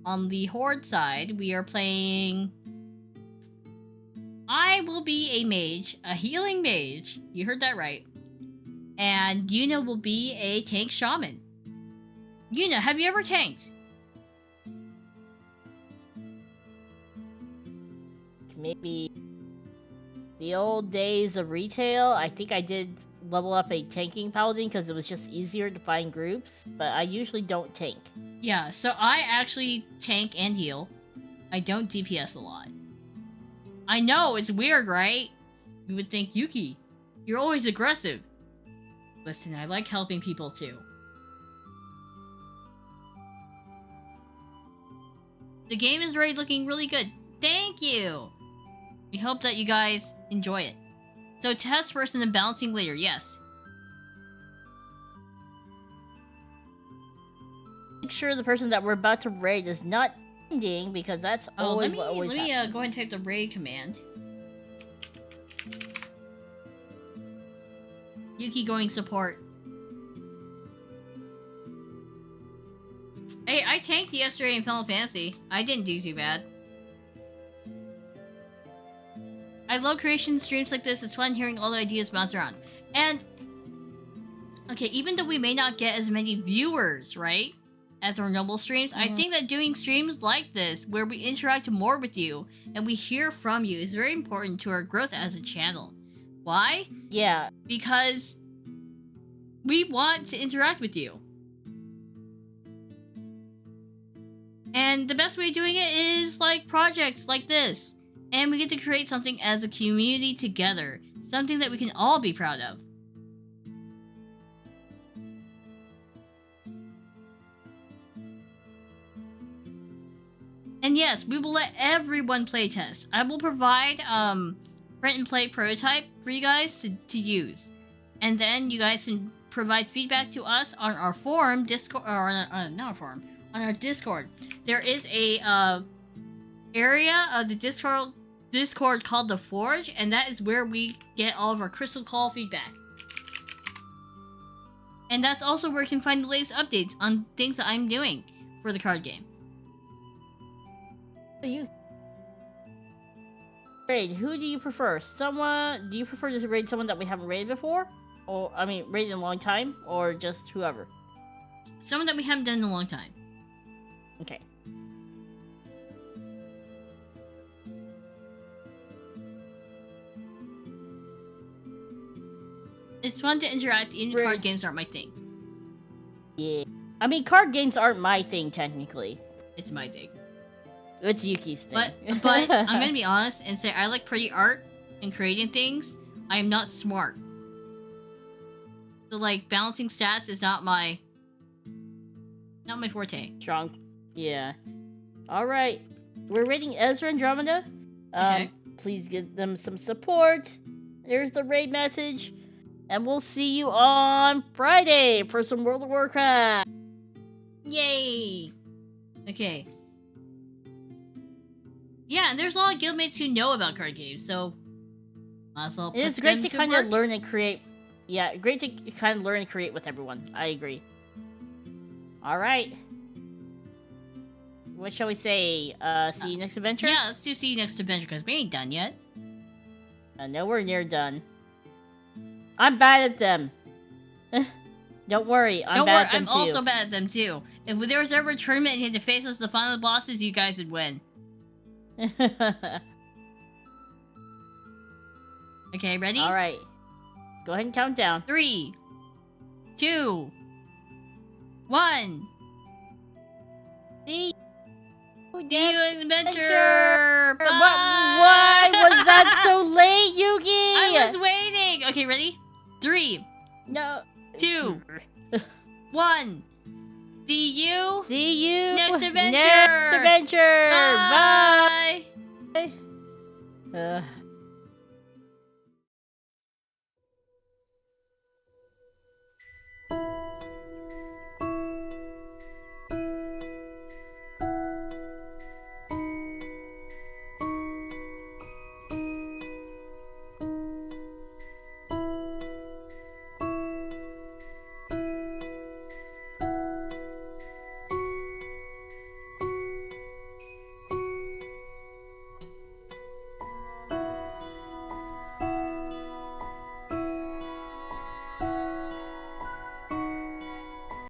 On the Horde side, we are playing... I will be a mage, a healing mage. You heard that right. And Yuna will be a tank shaman. Yuna, have you ever tanked? Maybe the old days of retail. I think I did level up a tanking paladin because it was just easier to find groups, but I usually don't tank. Yeah, so I actually tank and heal. I don't DPS a lot. I know, it's weird, right? You would think, Yuki, you're always aggressive. Listen, I like helping people too. The game is already looking really good. Thank you! We hope that you guys enjoy it. So test first and then balancing later, yes. Make sure the person that we're about to raid is not ending, because that's always what always happens. Let me go ahead and type the raid command. Yuki going support. Hey, I tanked yesterday in Final Fantasy. I didn't do too bad. I love creation streams like this. It's fun hearing all the ideas bounce around. And, okay, even though we may not get as many viewers, right, as our normal streams, I think that doing streams like this, where we interact more with you, and we hear from you, is very important to our growth as a channel. Why? Yeah. Because we want to interact with you. And the best way of doing it is like projects like this. And we get to create something as a community together. Something that we can all be proud of. And yes, we will let everyone playtest. I will provide print and play prototype for you guys to use. And then you guys can provide feedback to us on our forum, Discord, or not forum, on our Discord. There is a area of the Discord called the Forge, and that is where we get all of our Crystal Call feedback. And that's also where you can find the latest updates on things that I'm doing for the card game. You raid, who do you prefer? Do you prefer to raid someone that we haven't raided before? Or, I mean, raided in a long time? Or just whoever? Someone that we haven't done in a long time. Okay. It's fun to interact, even card games aren't my thing. Yeah. I mean, card games aren't my thing, technically. It's my thing. It's Yuki's thing. But I'm gonna be honest and say I like pretty art and creating things. I am not smart. So like balancing stats is not my forte. Strong. Yeah. Alright. We're rating Ezra Andromeda. Okay. Please give them some support. There's the raid message. And we'll see you on Friday for some World of Warcraft. Yay! Okay. Yeah, and there's a lot of guildmates who know about card games, so might as well put It's great them to kind work. of learn and create. Yeah, great to kind of learn and create with everyone. I agree. Alright. What shall we say? See you next adventure? Yeah, let's do see you next adventure, because we ain't done yet. Nowhere near done. I'm bad at them. Don't worry, I'm bad at them too. I'm also bad at them too. If there was ever a tournament and you had to face us the final bosses, you guys would win. Okay, ready? Alright. Go ahead and count down. 3, 2, 1. See you in adventure! Bye! Why was that so late, Yuki? I was waiting! Okay, ready? 3, No. 2, 1. See you next adventure! Next adventure! Bye! Bye! Bye!